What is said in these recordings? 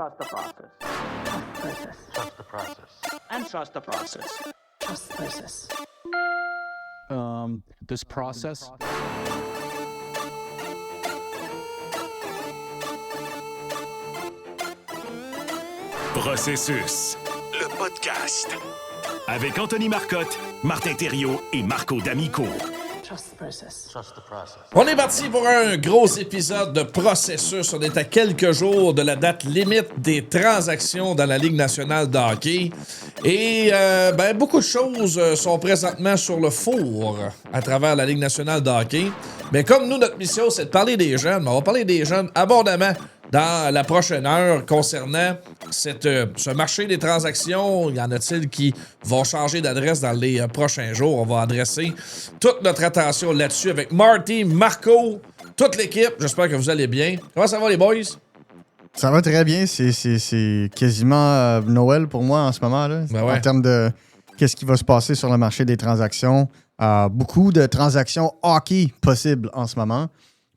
Trust the process. Trust the process. And trust the process. Trust the process. This process. Processus, le podcast. Avec Anthony Marcotte, Martin Thériault et Marco D'Amico. Trust the process. Trust the process. On est parti pour un gros épisode de Processus. On est à quelques jours de la date limite des transactions dans la Ligue nationale de hockey. Et beaucoup de choses sont présentement sur le four à travers la Ligue nationale de hockey. Mais comme nous, notre mission, c'est de parler des jeunes, on va parler des jeunes abondamment dans la prochaine heure concernant ce marché des transactions. Y en a-t-il qui vont changer d'adresse dans les prochains jours? On va adresser toute notre attention là-dessus avec Marty, Marco, toute l'équipe. J'espère que vous allez bien. Comment ça va, les boys? Ça va très bien. C'est quasiment Noël pour moi en ce moment. Là. Ben ouais. En termes de qu'est-ce qui va se passer sur le marché des transactions. Beaucoup de transactions hockey possibles en ce moment.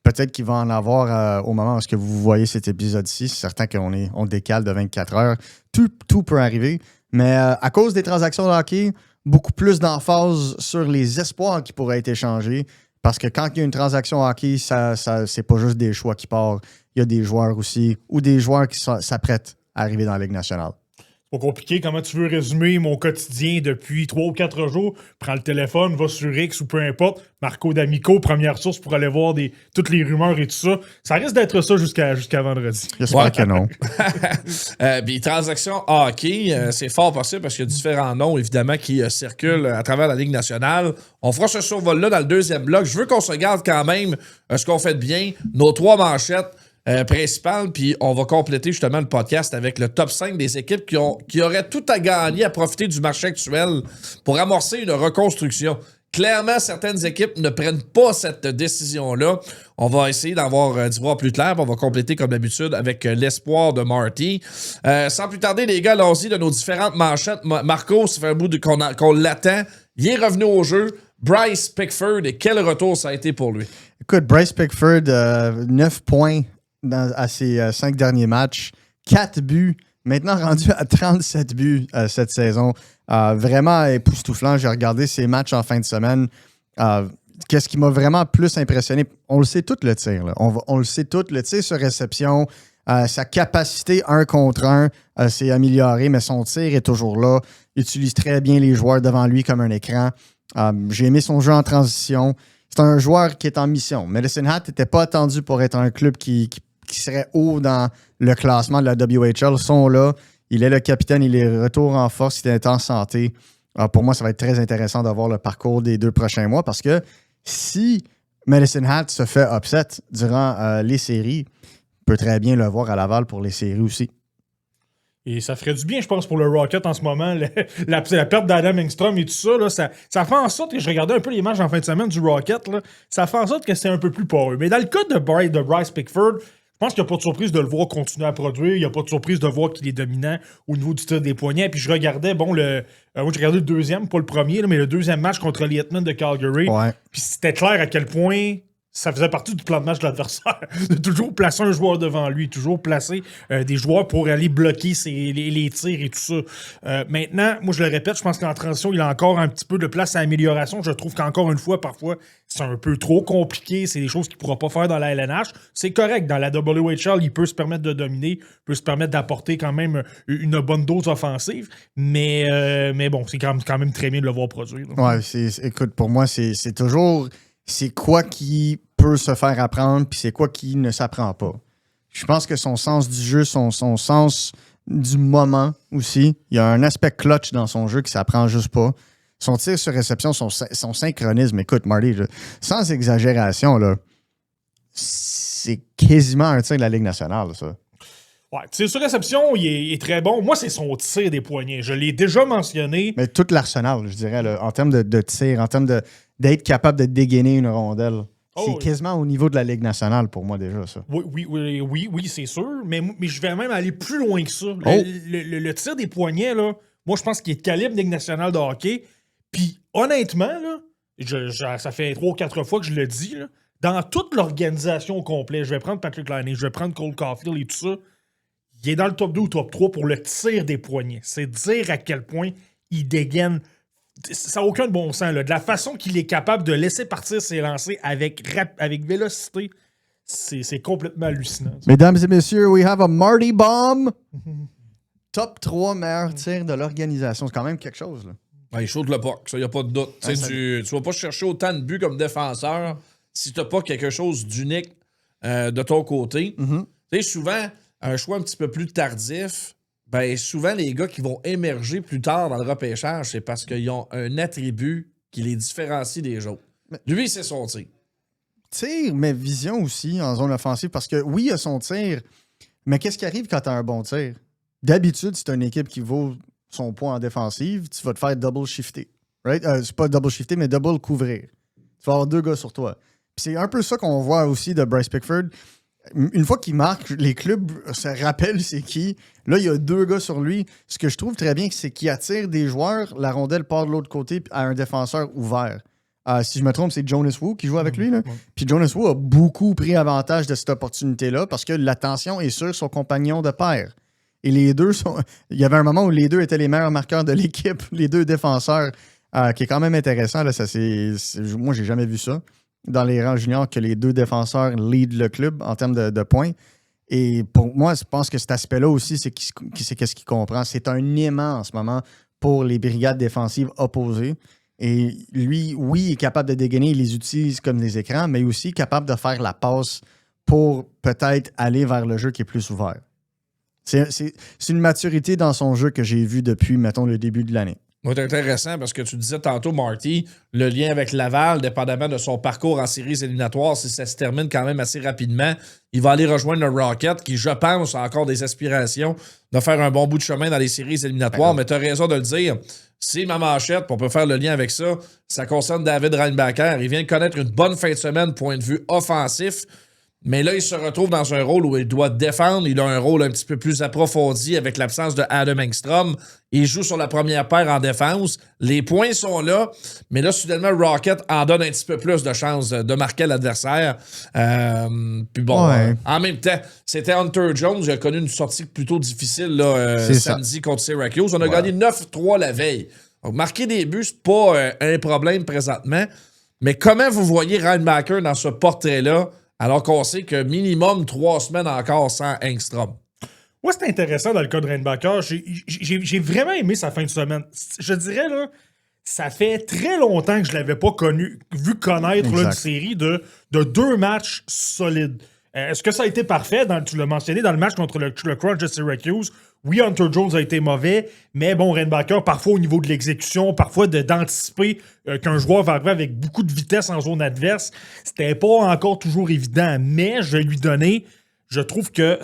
Peut-être qu'il va en avoir au moment où vous voyez cet épisode-ci. C'est certain qu'on décale de 24 heures. Tout peut arriver. Mais à cause des transactions de hockey, beaucoup plus d'emphase sur les espoirs qui pourraient être échangés. Parce que quand il y a une transaction hockey, ça c'est pas juste des choix qui partent. Il y a des joueurs aussi, ou des joueurs qui s'apprêtent à arriver dans la Ligue nationale. Pas compliqué. Comment tu veux résumer mon quotidien depuis 3 ou 4 jours? Prends le téléphone, va sur X ou peu importe. Marco D'Amico, première source pour aller voir toutes les rumeurs et tout ça. Ça risque d'être ça jusqu'à vendredi. J'espère que non. Puis transaction hockey, c'est fort possible parce qu'il y a différents noms, évidemment, qui circulent à travers la Ligue nationale. On fera ce survol-là dans le deuxième bloc. Je veux qu'on se garde quand même ce qu'on fait de bien, nos 3 manchettes principale, puis on va compléter justement le podcast avec le top 5 des équipes qui auraient tout à gagner à profiter du marché actuel pour amorcer une reconstruction. Clairement, certaines équipes ne prennent pas cette décision-là. On va essayer d'y voir plus clair, puis on va compléter comme d'habitude avec l'espoir de Marty. Sans plus tarder, les gars, allons-y de nos différentes manchettes. Marco, ça fait un bout qu'on l'attend. Il est revenu au jeu. Bryce Pickford, et quel retour ça a été pour lui? Écoute, Bryce Pickford, 9 points à ses 5 derniers matchs, 4 buts, maintenant rendu à 37 buts cette saison. Vraiment époustouflant. J'ai regardé ses matchs en fin de semaine. Qu'est-ce qui m'a vraiment plus impressionné? On le sait tout, le tir. Là. On le sait tout. Le tir sur réception, sa capacité 1 contre 1 s'est améliorée, mais son tir est toujours là. Il utilise très bien les joueurs devant lui comme un écran. J'ai aimé son jeu en transition. C'est un joueur qui est en mission. Medicine Hat n'était pas attendu pour être un club qui serait haut dans le classement de la WHL. Ils sont là. Il est le capitaine. Il est retour en force. Il est en santé. Pour moi, ça va être très intéressant d'avoir le parcours des 2 prochains mois parce que si Medicine Hat se fait upset durant les séries, on peut très bien le voir à Laval pour les séries aussi. Et ça ferait du bien, je pense, pour le Rocket en ce moment. La perte d'Adam Engstrom et tout ça, là, ça fait en sorte que je regardais un peu les matchs en fin de semaine du Rocket. Là, ça fait en sorte que c'est un peu plus poreux. Mais dans le cas de Bryce Pickford, je pense qu'il n'y a pas de surprise de le voir continuer à produire. Il n'y a pas de surprise de voir qu'il est dominant au niveau du tir des poignets. Puis je regardais, moi, j'ai regardé le deuxième, pas le premier, là, mais le deuxième match contre les Hitmen de Calgary. Ouais. Puis c'était clair à quel point ça faisait partie du plan de match de l'adversaire. De toujours placer un joueur devant lui, toujours placer des joueurs pour aller bloquer les tirs et tout ça. Maintenant, moi je le répète, je pense qu'en transition, il a encore un petit peu de place à amélioration. Je trouve qu'encore une fois, parfois, c'est un peu trop compliqué. C'est des choses qu'il ne pourra pas faire dans la LNH. C'est correct. Dans la WHL, il peut se permettre de dominer, peut se permettre d'apporter quand même une bonne dose offensive. Mais bon, c'est quand même très bien de le voir produire. Ouais, écoute, pour moi, c'est toujours... C'est quoi qui peut se faire apprendre, puis c'est quoi qui ne s'apprend pas. Je pense que son sens du jeu, son sens du moment aussi, il y a un aspect clutch dans son jeu qui s'apprend juste pas. Son tir sur réception, son synchronisme, écoute, Marty, sans exagération, là, c'est quasiment un tir de la Ligue nationale, ça. Ouais, tir sur réception, il est très bon. Moi, c'est son tir des poignets. Je l'ai déjà mentionné. Mais tout l'arsenal, je dirais, là, en termes de tir, en termes d'être capable de dégainer une rondelle. C'est quasiment au niveau de la Ligue nationale pour moi déjà, ça. Oui, c'est sûr. Mais je vais même aller plus loin que ça. Le tir des poignets, là, moi, je pense qu'il est de calibre Ligue nationale de hockey. Puis, honnêtement, là, ça fait 3 ou 4 fois que je le dis, là, dans toute l'organisation au complet, je vais prendre Patrick Laine, je vais prendre Cole Caulfield et tout ça, il est dans le top 2 ou top 3 pour le tir des poignets. C'est dire à quel point il dégaine. Ça n'a aucun bon sens. Là. De la façon qu'il est capable de laisser partir ses lancers avec vélocité, c'est complètement hallucinant. Mesdames et messieurs, we have a Marty Bomb. Top 3 meilleurs tirs de l'organisation. C'est quand même quelque chose. Là. Ben, il shoot le puck, ça, il n'y a pas de doute. Tu vas pas chercher autant de buts comme défenseur si tu n'as pas quelque chose d'unique de ton côté. Tu sais, souvent, un choix un petit peu plus tardif, ben souvent, les gars qui vont émerger plus tard dans le repêchage, c'est parce qu'ils ont un attribut qui les différencie des autres. Lui, c'est son tir. Tir, mais vision aussi en zone offensive. Parce que oui, il a son tir, mais qu'est-ce qui arrive quand tu as un bon tir? D'habitude, si tu as une équipe qui vaut son poids en défensive, tu vas te faire double shifter. Right? C'est pas double shifter, mais double couvrir. Tu vas avoir 2 gars sur toi. Puis c'est un peu ça qu'on voit aussi de Bryce Pickford. Une fois qu'il marque, les clubs se rappellent c'est qui. Là, il y a 2 gars sur lui. Ce que je trouve très bien, c'est qu'il attire des joueurs. La rondelle part de l'autre côté à un défenseur ouvert. Si je me trompe, c'est Jonas Wu qui joue avec lui. Là. Puis Jonas Wu a beaucoup pris avantage de cette opportunité-là parce que l'attention est sur son compagnon de paire. Et les deux sont. Il y avait un moment où les deux étaient les meilleurs marqueurs de l'équipe, les 2 défenseurs, qui est quand même intéressant. Là, moi, j'ai jamais vu ça dans les rangs juniors que les 2 défenseurs lead le club en termes de points. Et pour moi, je pense que cet aspect-là aussi, c'est qu'est-ce qu'il comprend. C'est un aimant en ce moment pour les brigades défensives opposées. Et lui, oui, il est capable de dégainer, il les utilise comme des écrans, mais aussi capable de faire la passe pour peut-être aller vers le jeu qui est plus ouvert. C'est une maturité dans son jeu que j'ai vue depuis, mettons, le début de l'année. C'est intéressant parce que tu disais tantôt, Marty, le lien avec Laval, dépendamment de son parcours en séries éliminatoires, si ça se termine quand même assez rapidement, il va aller rejoindre le Rocket qui, je pense, a encore des aspirations de faire un bon bout de chemin dans les séries éliminatoires. Mais tu as raison de le dire. C'est ma manchette, puis on peut faire le lien avec ça. Ça concerne David Reinbacher. Il vient de connaître une bonne fin de semaine, point de vue offensif. Mais là, il se retrouve dans un rôle où il doit défendre. Il a un rôle un petit peu plus approfondi avec l'absence de Adam Engstrom. Il joue sur la première paire en défense. Les points sont là, mais là, soudainement, Rocket en donne un petit peu plus de chance de marquer l'adversaire. Puis bon, en même temps, c'était Hunter Jones. Il a connu une sortie plutôt difficile là, samedi contre Syracuse. On a gagné 9-3 la veille. Donc, marquer des buts, c'est pas un problème présentement. Mais comment vous voyez Reinbacher dans ce portrait-là? Alors qu'on sait que minimum 3 semaines encore sans Engstrom. Ouais, c'est intéressant dans le cas de Reinbacher. J'ai vraiment aimé sa fin de semaine. Je dirais, là, ça fait très longtemps que je ne l'avais pas vu connaître là, une série de 2 matchs solides. Est-ce que ça a été parfait? Tu l'as mentionné dans le match contre le Crunch de Syracuse. Oui, Hunter Jones a été mauvais, mais bon, Reinbacher, parfois au niveau de l'exécution, parfois d'anticiper qu'un joueur va arriver avec beaucoup de vitesse en zone adverse, c'était pas encore toujours évident. Mais je vais lui donner, je trouve que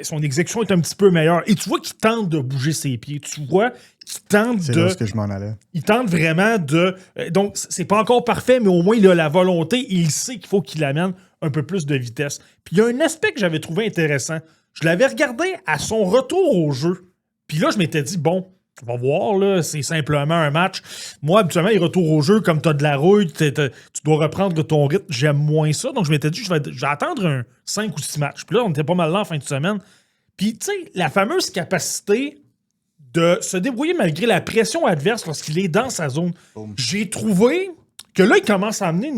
son exécution est un petit peu meilleure. Et tu vois qu'il tente de bouger ses pieds. Tu vois qu'il tente C'est là ce que je m'en allais. Il tente vraiment de... donc, c'est pas encore parfait, mais au moins, il a la volonté et il sait qu'il faut qu'il amène un peu plus de vitesse. Puis il y a un aspect que j'avais trouvé intéressant. Je l'avais regardé à son retour au jeu. Puis là, je m'étais dit, bon, on va voir, là, c'est simplement un match. Moi, habituellement, les retours au jeu, comme tu as de la rouille, tu dois reprendre ton rythme, j'aime moins ça. Donc, je m'étais dit, je vais attendre un 5 ou 6 matchs. Puis là, on était pas mal là en fin de semaine. Puis, tu sais, la fameuse capacité de se débrouiller malgré la pression adverse lorsqu'il est dans sa zone. J'ai trouvé que là, il commence à amener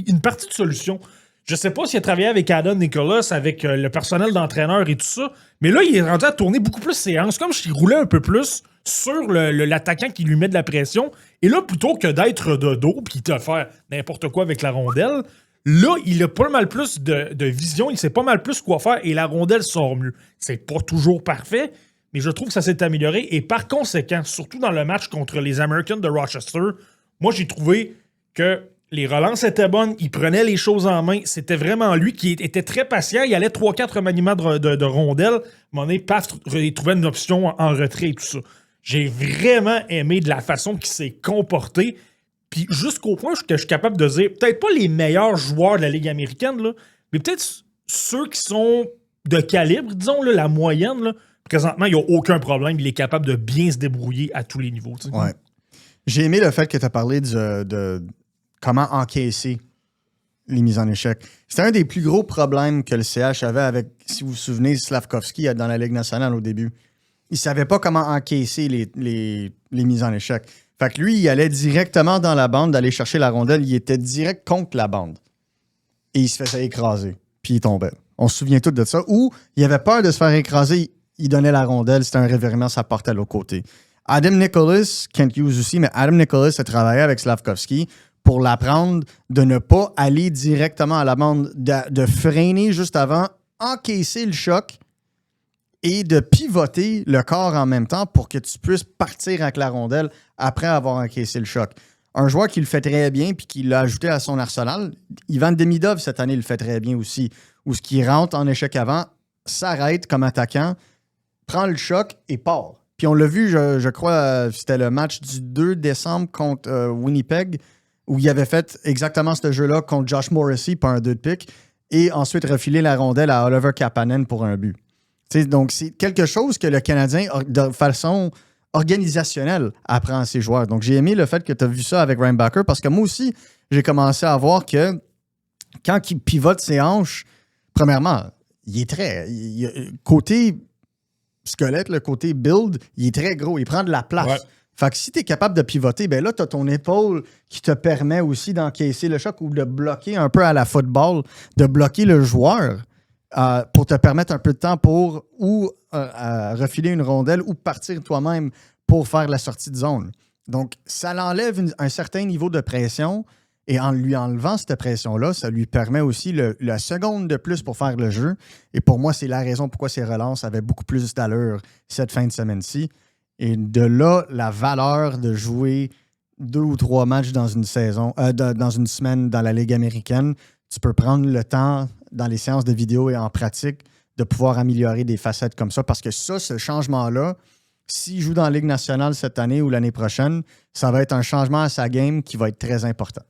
une partie de solution. Je sais pas s'il a travaillé avec Adam Nicholas, avec le personnel d'entraîneur et tout ça, mais là, il est rendu à tourner beaucoup plus ses hanches, comme s'il roulait un peu plus sur l'attaquant qui lui met de la pression. Et là, plutôt que d'être de dos puis de faire n'importe quoi avec la rondelle, là, il a pas mal plus de vision, il sait pas mal plus quoi faire et la rondelle sort mieux. C'est pas toujours parfait, mais je trouve que ça s'est amélioré. Et par conséquent, surtout dans le match contre les Americans de Rochester, moi, j'ai trouvé que les relances étaient bonnes, il prenait les choses en main. C'était vraiment lui qui était très patient. Il allait 3-4 remaniements de rondelles. À un moment donné, paf, il trouvait une option en retrait et tout ça. J'ai vraiment aimé de la façon qu'il s'est comporté. Puis jusqu'au point que je suis capable de dire, peut-être pas les meilleurs joueurs de la Ligue américaine, là, mais peut-être ceux qui sont de calibre, disons, là, la moyenne. Là, présentement, il n'y a aucun problème. Il est capable de bien se débrouiller à tous les niveaux. Ouais. J'ai aimé le fait que tu as parlé de comment encaisser les mises en échec. C'était un des plus gros problèmes que le CH avait avec, si vous vous souvenez, Slavkovski dans la Ligue nationale au début. Il ne savait pas comment encaisser les mises en échec. Fait que lui, il allait directement dans la bande d'aller chercher la rondelle. Il était direct contre la bande. Et il se faisait écraser. Puis il tombait. On se souvient tous de ça. Ou il avait peur de se faire écraser. Il donnait la rondelle. C'était un revirement, ça partait à l'autre côté. Adam Nicholas, Kent Hughes aussi, mais Adam Nicholas a travaillé avec Slavkovski pour l'apprendre de ne pas aller directement à la bande, de freiner juste avant, encaisser le choc et de pivoter le corps en même temps pour que tu puisses partir avec la rondelle après avoir encaissé le choc. Un joueur qui le fait très bien puis qui l'a ajouté à son arsenal, Ivan Demidov, cette année, le fait très bien aussi, où ce qui rentre en échec avant, s'arrête comme attaquant, prend le choc et part. Puis on l'a vu, je crois, c'était le match du 2 décembre contre Winnipeg, où il avait fait exactement ce jeu-là contre Josh Morrissey pour un 2 de pique, et ensuite refilé la rondelle à Oliver Kapanen pour un but. T'sais, donc, c'est quelque chose que le Canadien, de façon organisationnelle, apprend à ses joueurs. Donc, j'ai aimé le fait que tu as vu ça avec Reinbacher, parce que moi aussi, j'ai commencé à voir que quand il pivote ses hanches, premièrement, il est très... côté squelette, le côté build, il est très gros. Il prend de la place. Ouais. Fait que si tu es capable de pivoter, ben là, tu as ton épaule qui te permet aussi d'encaisser le choc ou de bloquer un peu à la football, de bloquer le joueur pour te permettre un peu de temps pour ou refiler une rondelle ou partir toi-même pour faire la sortie de zone. Donc, ça l'enlève un certain niveau de pression et en lui enlevant cette pression-là, ça lui permet aussi la seconde de plus pour faire le jeu. Et pour moi, c'est la raison pourquoi ces relances avaient beaucoup plus d'allure cette fin de semaine-ci. Et de là, la valeur de jouer 2 ou 3 matchs dans une saison, dans une semaine dans la Ligue américaine, tu peux prendre le temps dans les séances de vidéo et en pratique de pouvoir améliorer des facettes comme ça. Parce que ça, ce changement-là, s'il joue dans la Ligue nationale cette année ou l'année prochaine, ça va être un changement à sa game qui va être très important.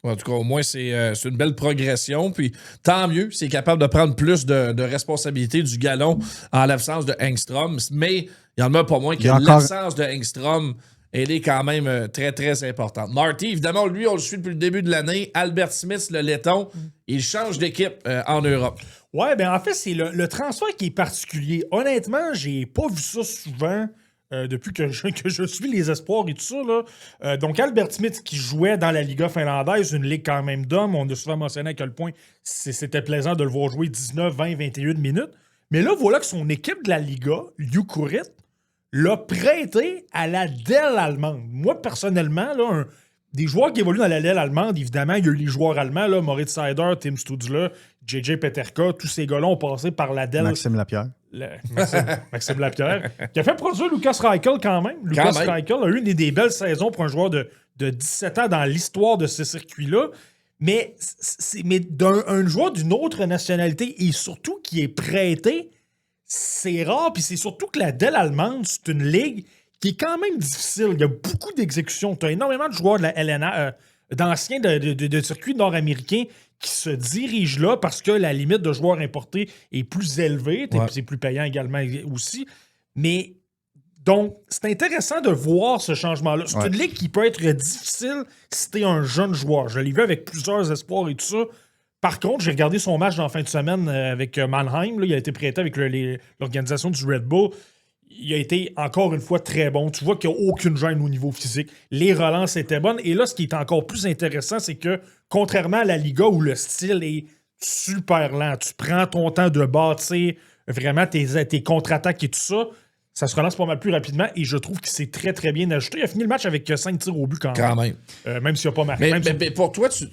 En tout cas, au moins, c'est une belle progression. Puis tant mieux, c'est capable de prendre plus de responsabilité du galon en l'absence de Engstrom. Mais il y en a pas moins que l'absence de Engstrom, elle est quand même très, très importante. Marty, évidemment, lui, on le suit depuis le début de l'année. Albert Smith, le laiton, il change d'équipe en Europe. Ouais, ben en fait, c'est le transfert qui est particulier. Honnêtement, j'ai pas vu ça souvent. Depuis que je suis les espoirs et tout ça. Là. Donc, Albert Smith qui jouait dans la Liga finlandaise, une ligue quand même d'hommes. On a souvent mentionné à quel point c'était plaisant de le voir jouer 19, 20, 21 minutes. Mais là, voilà que son équipe de la Liga, Jukurit, l'a prêté à la Dell allemande. Moi, personnellement, là, des joueurs qui évoluent dans la Dell allemande, évidemment, il y a eu les joueurs allemands, là, Moritz Seider, Tim Stutzla, JJ Peterka, tous ces gars-là ont passé par la Dell. Maxime Lapierre. Maxime Lapierre, qui a fait produire Lucas Reichel quand même. Lucas Reichel a eu une des belles saisons pour un joueur de 17 ans dans l'histoire de ce circuit-là. Mais d'un joueur d'une autre nationalité et surtout qui est prêté, c'est rare. Puis c'est surtout que la Dell allemande, c'est une ligue qui est quand même difficile. Il y a beaucoup d'exécutions. Tu as énormément de joueurs de la LNA, d'anciens de circuits nord-américains qui se dirigent là parce que la limite de joueurs importés est plus élevée. Ouais. C'est plus payant également aussi. Mais donc, c'est intéressant de voir ce changement-là. C'est une ligue qui peut être difficile si tu es un jeune joueur. Je l'ai vu avec plusieurs espoirs et tout ça. Par contre, j'ai regardé son match dans la fin de semaine avec Mannheim. Là, il a été prêté avec l'organisation du Red Bull. Il a été encore une fois très bon. Tu vois qu'il n'y a aucune gêne au niveau physique. Les relances étaient bonnes. Et là, ce qui est encore plus intéressant, c'est que contrairement à la Liga où le style est super lent, tu prends ton temps de bâtir vraiment tes contre-attaques et tout ça, ça se relance pas mal plus rapidement. Et je trouve qu'il s'est très, très bien ajouté. Il a fini le match avec 5 tirs au but quand même. Même s'il n'a pas marqué. Mais pour toi, tu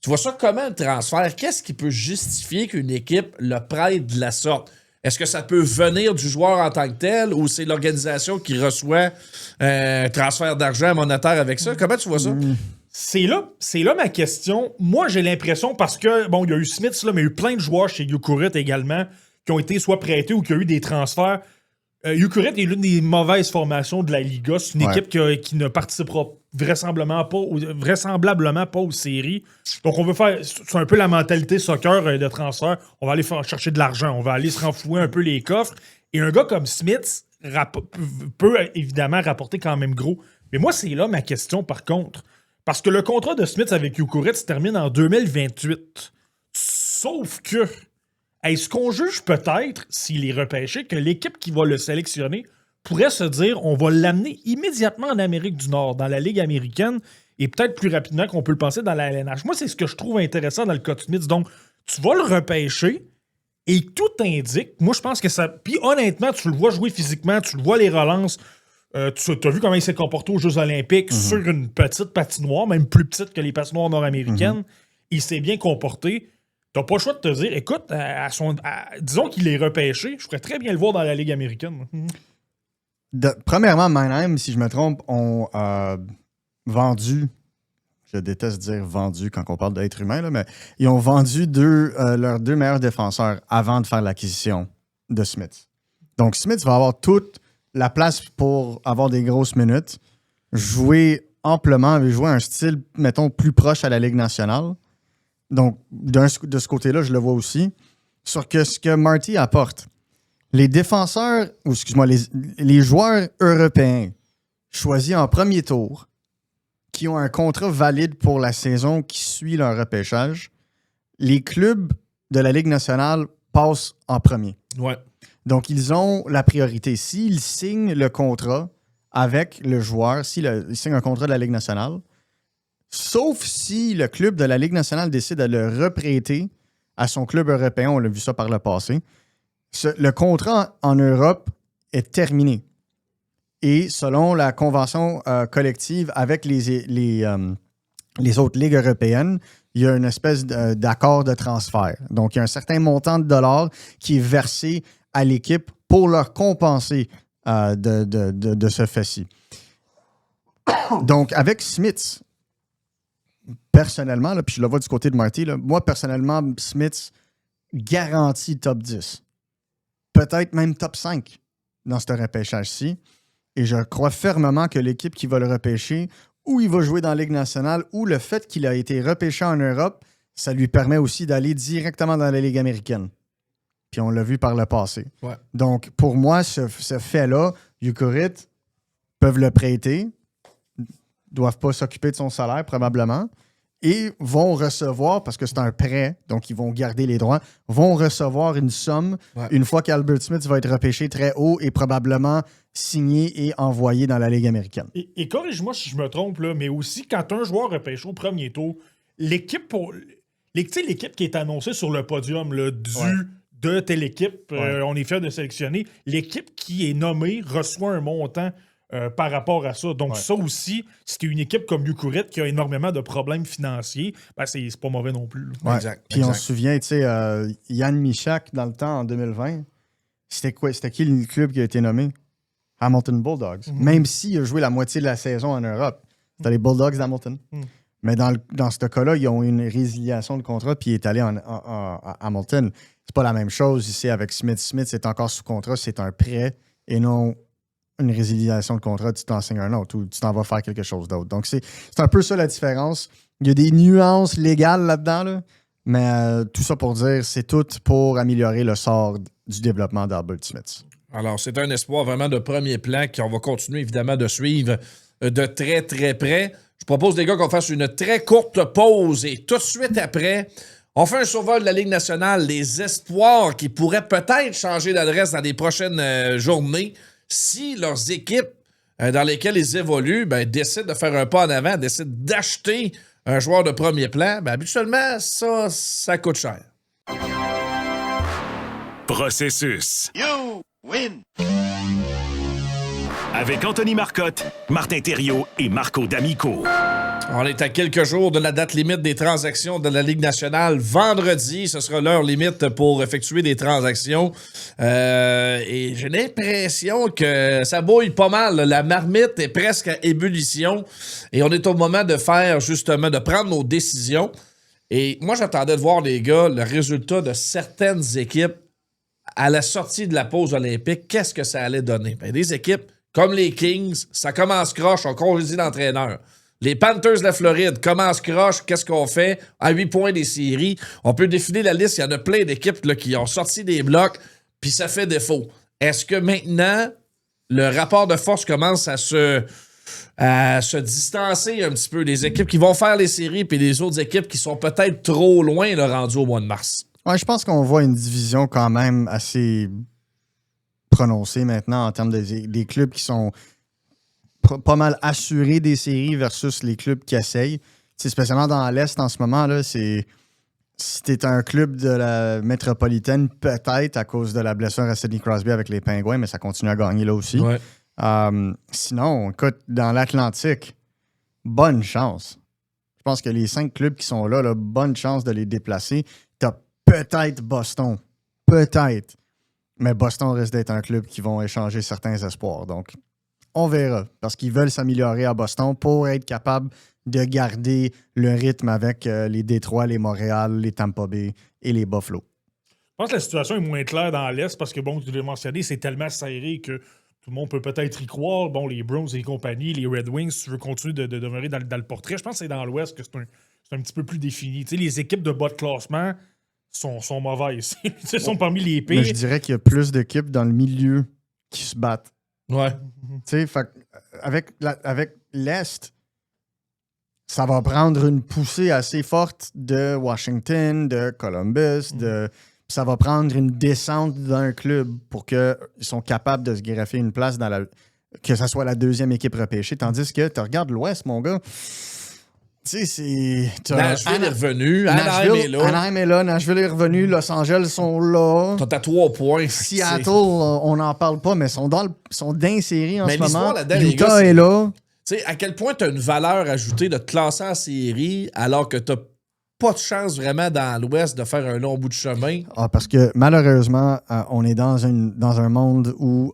vois ça comment le transfert? Qu'est-ce qui peut justifier qu'une équipe le prête de la sorte? Est-ce que ça peut venir du joueur en tant que tel ou c'est l'organisation qui reçoit un transfert d'argent monétaire avec ça? Comment tu vois ça? C'est là ma question. Moi, j'ai l'impression, parce que, bon, il y a eu Smith, là, mais il y a eu plein de joueurs chez Jukurit également qui ont été soit prêtés ou qui ont eu des transferts. Jukurit est l'une des mauvaises formations de la Liga. C'est une équipe qui ne participera vraisemblablement pas aux séries. Donc, on veut faire... C'est un peu la mentalité soccer de transfert. On va aller chercher de l'argent. On va aller se renflouer un peu les coffres. Et un gars comme Smith peut évidemment rapporter quand même gros. Mais moi, c'est là ma question, par contre. Parce que le contrat de Smith avec Yukurit se termine en 2028. Sauf que, est-ce qu'on juge peut-être, s'il est repêché, que l'équipe qui va le sélectionner pourrait se dire on va l'amener immédiatement en Amérique du Nord, dans la Ligue américaine, et peut-être plus rapidement qu'on peut le penser dans la LNH. Moi, c'est ce que je trouve intéressant dans le cas de Smith. Donc, tu vas le repêcher, et tout indique, moi, je pense que ça... Puis honnêtement, tu le vois jouer physiquement, tu le vois les relances, tu as vu comment il s'est comporté aux Jeux olympiques sur une petite patinoire, même plus petite que les patinoires nord-américaines. Il s'est bien comporté. T'as pas le choix de te dire, écoute, disons qu'il est repêché, je ferais très bien le voir dans la Ligue américaine. Premièrement, Mannheim, si je me trompe, ont vendu, je déteste dire vendu quand on parle d'être humain, là, mais ils ont vendu leurs 2 meilleurs défenseurs avant de faire l'acquisition de Smith. Donc, Smith va avoir toute la place pour avoir des grosses minutes, jouer amplement, jouer un style, mettons, plus proche à la Ligue nationale. Donc, de ce côté-là, je le vois aussi. Sur ce que Marty apporte, les défenseurs, ou excuse-moi, les joueurs européens choisis en premier tour, qui ont un contrat valide pour la saison qui suit leur repêchage, les clubs de la Ligue nationale passent en premier. Ouais. Donc, ils ont la priorité. S'ils signent le contrat avec le joueur, s'ils signent un contrat de la Ligue nationale, sauf si le club de la Ligue nationale décide de le reprêter à son club européen, on l'a vu ça par le passé, le contrat en Europe est terminé. Et selon la convention collective avec les autres ligues européennes, il y a une espèce d'accord de transfert. Donc, il y a un certain montant de dollars qui est versé à l'équipe pour leur compenser de ce fait-ci. Donc, avec Smith, personnellement, là, puis je le vois du côté de Marty, là, moi, personnellement, Smith garantit top 10. Peut-être même top 5 dans ce repêchage-ci. Et je crois fermement que l'équipe qui va le repêcher, ou il va jouer dans la Ligue nationale, ou le fait qu'il a été repêché en Europe, ça lui permet aussi d'aller directement dans la Ligue américaine. Puis on l'a vu par le passé. Ouais. Donc, pour moi, ce fait-là, Yukurit peuvent le prêter, doivent pas s'occuper de son salaire probablement, et vont recevoir, parce que c'est un prêt, donc ils vont garder les droits, vont recevoir une somme une fois qu'Albert Smith va être repêché très haut et probablement signé et envoyé dans la Ligue américaine. Et corrige-moi si je me trompe, là, mais aussi quand un joueur repêché au premier tour, l'équipe qui est annoncée sur le podium là, de telle équipe, on est fiers de sélectionner, l'équipe qui est nommée reçoit un montant par rapport à ça. Donc ça aussi, si tu es une équipe comme Yukurit qui a énormément de problèmes financiers, ben c'est pas mauvais non plus. Ouais. Exact. Puis on se souvient, tu sais, Yann Michak, dans le temps, en 2020, c'était qui le club qui a été nommé? Hamilton Bulldogs. Même s'il a joué la moitié de la saison en Europe. C'était les Bulldogs d'Hamilton. Mais dans ce cas-là, ils ont eu une résiliation de contrat puis il est allé à Hamilton. C'est pas la même chose ici avec Smith. Smith, c'est encore sous contrat, c'est un prêt et non une résiliation de contrat, tu t'en signes un autre ou tu t'en vas faire quelque chose d'autre. Donc, c'est un peu ça la différence. Il y a des nuances légales là-dedans, là, mais tout ça pour dire, c'est tout pour améliorer le sort du développement d'Albert Smith. Alors, c'est un espoir vraiment de premier plan qu'on va continuer évidemment de suivre de très, très près. Je propose, les gars, qu'on fasse une très courte pause et tout de suite après, on fait un survol de la Ligue nationale, les espoirs qui pourraient peut-être changer d'adresse dans les prochaines journées si leurs équipes dans lesquelles ils évoluent décident de faire un pas en avant, décident d'acheter un joueur de premier plan. Habituellement, ça coûte cher. Processus. You win. Avec Anthony Marcotte, Martin Thériault et Marco D'Amico. On est à quelques jours de la date limite des transactions de la Ligue nationale. Vendredi, ce sera l'heure limite pour effectuer des transactions. Et j'ai l'impression que ça bouille pas mal. La marmite est presque à ébullition. Et on est au moment de faire, justement, de prendre nos décisions. Et moi, j'attendais de voir, les gars, le résultat de certaines équipes à la sortie de la pause olympique. Qu'est-ce que ça allait donner? Des équipes comme les Kings, ça commence croche, on congédie l'entraîneur. Les Panthers de la Floride commencent croche, qu'est-ce qu'on fait? À 8 points des séries. On peut défiler la liste, il y en a plein d'équipes là, qui ont sorti des blocs, puis ça fait défaut. Est-ce que maintenant, le rapport de force commence à se à se distancer un petit peu des équipes qui vont faire les séries puis des autres équipes qui sont peut-être trop loin là, rendues au mois de mars. Ouais, je pense qu'on voit une division quand même assez prononcée maintenant en termes des clubs qui sont pas mal assurés des séries versus les clubs qui essayent. T'sais, spécialement dans l'Est en ce moment, là, c'est si tu es un club de la métropolitaine, peut-être à cause de la blessure à Sidney Crosby avec les Pingouins, mais ça continue à gagner là aussi. Ouais. Sinon, écoute, dans l'Atlantique, bonne chance. Je pense que les 5 clubs qui sont là, bonne chance de les déplacer. Tu as peut-être Boston. Peut-être. Mais Boston risque d'être un club qui vont échanger certains espoirs. Donc, on verra. Parce qu'ils veulent s'améliorer à Boston pour être capable de garder le rythme avec les Détroits, les Montréal, les Tampa Bay et les Buffalo. Je pense que la situation est moins claire dans l'Est parce que, bon, tu l'as mentionné, c'est tellement serré que tout le monde peut peut-être y croire. Bon, les Browns et compagnie, les Red Wings, si tu veux continuer de demeurer dans le portrait, je pense que c'est dans l'Ouest que c'est un petit peu plus défini. Tu sais, les équipes de bas de classement sont mauvaises. Ils sont parmi les pires. Mais je dirais qu'il y a plus d'équipes dans le milieu qui se battent. Ouais. Tu sais, avec l'Est, ça va prendre une poussée assez forte de Washington, de Columbus, ça va prendre une descente d'un club pour qu'ils soient capables de se greffer une place que ce soit la deuxième équipe repêchée. Tandis que tu regardes l'Ouest, mon gars. Tu sais, c'est. Nashville est revenu. Anaheim est là. Anaheim est là. Nashville est revenu. Los Angeles sont là. T'as 3 points. Seattle, on n'en parle pas, mais sont dans les séries en mais ce moment. Là-dedans, les Utah gars, est là. Tu sais, à quel point t'as une valeur ajoutée de te classer en série alors que t'as pas de chance vraiment dans l'Ouest de faire un long bout de chemin? Ah, parce que malheureusement, on est dans un monde où,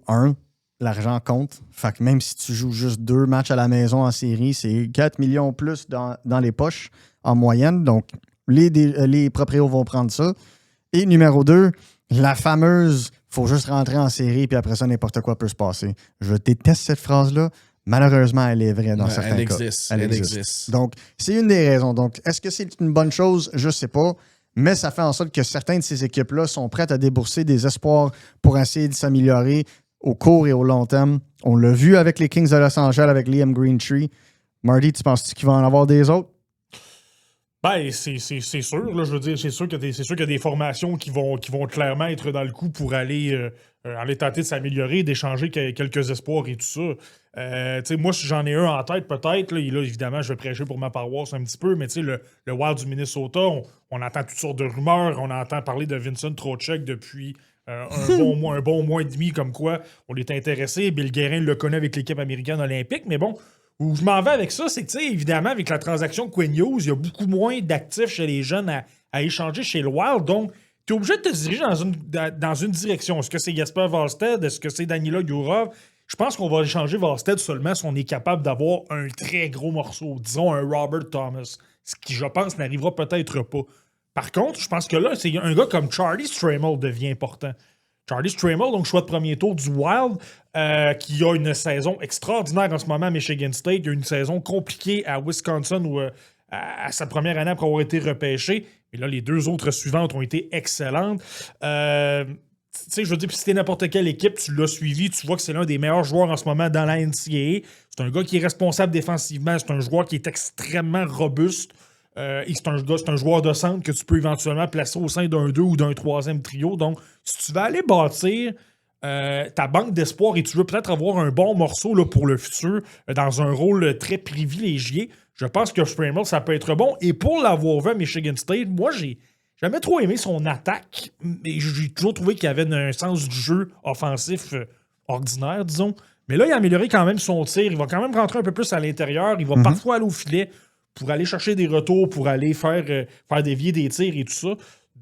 l'argent compte. Fait que même si tu joues juste 2 matchs à la maison en série, c'est 4 millions plus dans les poches en moyenne. Donc, les proprios vont prendre ça. Et numéro 2, la fameuse « faut juste rentrer en série puis après ça, n'importe quoi peut se passer ». Je déteste cette phrase-là. Malheureusement, elle est vraie dans certains cas. Elle existe. Donc, c'est une des raisons. Donc, est-ce que c'est une bonne chose? Je ne sais pas. Mais ça fait en sorte que certaines de ces équipes-là sont prêtes à débourser des espoirs pour essayer de s'améliorer au court et au long terme. On l'a vu avec les Kings de Los Angeles, avec Liam Greentree. Marty, tu penses-tu qu'il va en avoir des autres? Ben, c'est sûr. Là, je veux dire, c'est sûr qu'il y a des formations qui vont clairement être dans le coup pour aller tenter de s'améliorer, d'échanger quelques espoirs et tout ça. Moi, j'en ai un en tête, peut-être. Là, évidemment, je vais prêcher pour ma paroisse un petit peu, mais le Wild du Minnesota, on entend toutes sortes de rumeurs. On entend parler de Vincent Trocheck depuis un bon mois et demi, comme quoi on est intéressé. Bill Guerin le connaît avec l'équipe américaine olympique, mais bon, où je m'en vais avec ça, c'est que, évidemment, avec la transaction Quinn Hughes, il y a beaucoup moins d'actifs chez les jeunes à échanger chez le Wild. Donc, tu es obligé de te diriger dans une direction. Est-ce que c'est Jesper Wallstedt? Est-ce que c'est Danila Gurov? Je pense qu'on va échanger Wallstedt seulement si on est capable d'avoir un très gros morceau, disons un Robert Thomas, ce qui, je pense, n'arrivera peut-être pas. Par contre, je pense que là, c'est un gars comme Charlie Stramel devient important. Charlie Stramel, donc choix de premier tour du Wild, qui a une saison extraordinaire en ce moment à Michigan State. Il a une saison compliquée à Wisconsin où, à sa première année après avoir été repêché. Et là, les 2 autres suivantes ont été excellentes. Je veux dire, si t'es n'importe quelle équipe, tu l'as suivi, tu vois que c'est l'un des meilleurs joueurs en ce moment dans la NCAA. C'est un gars qui est responsable défensivement, c'est un joueur qui est extrêmement robuste. Et c'est un joueur de centre que tu peux éventuellement placer au sein d'un 2 ou d'un 3e trio. Donc, si tu veux aller bâtir ta banque d'espoir et tu veux peut-être avoir un bon morceau là, pour le futur dans un rôle très privilégié, je pense que Stramel, ça peut être bon. Et pour l'avoir vu à Michigan State, moi, j'ai jamais trop aimé son attaque. Mais j'ai toujours trouvé qu'il avait un sens du jeu offensif ordinaire, disons. Mais là, il a amélioré quand même son tir. Il va quand même rentrer un peu plus à l'intérieur. Il va parfois aller au filet pour aller chercher des retours, pour aller faire dévier des tirs et tout ça.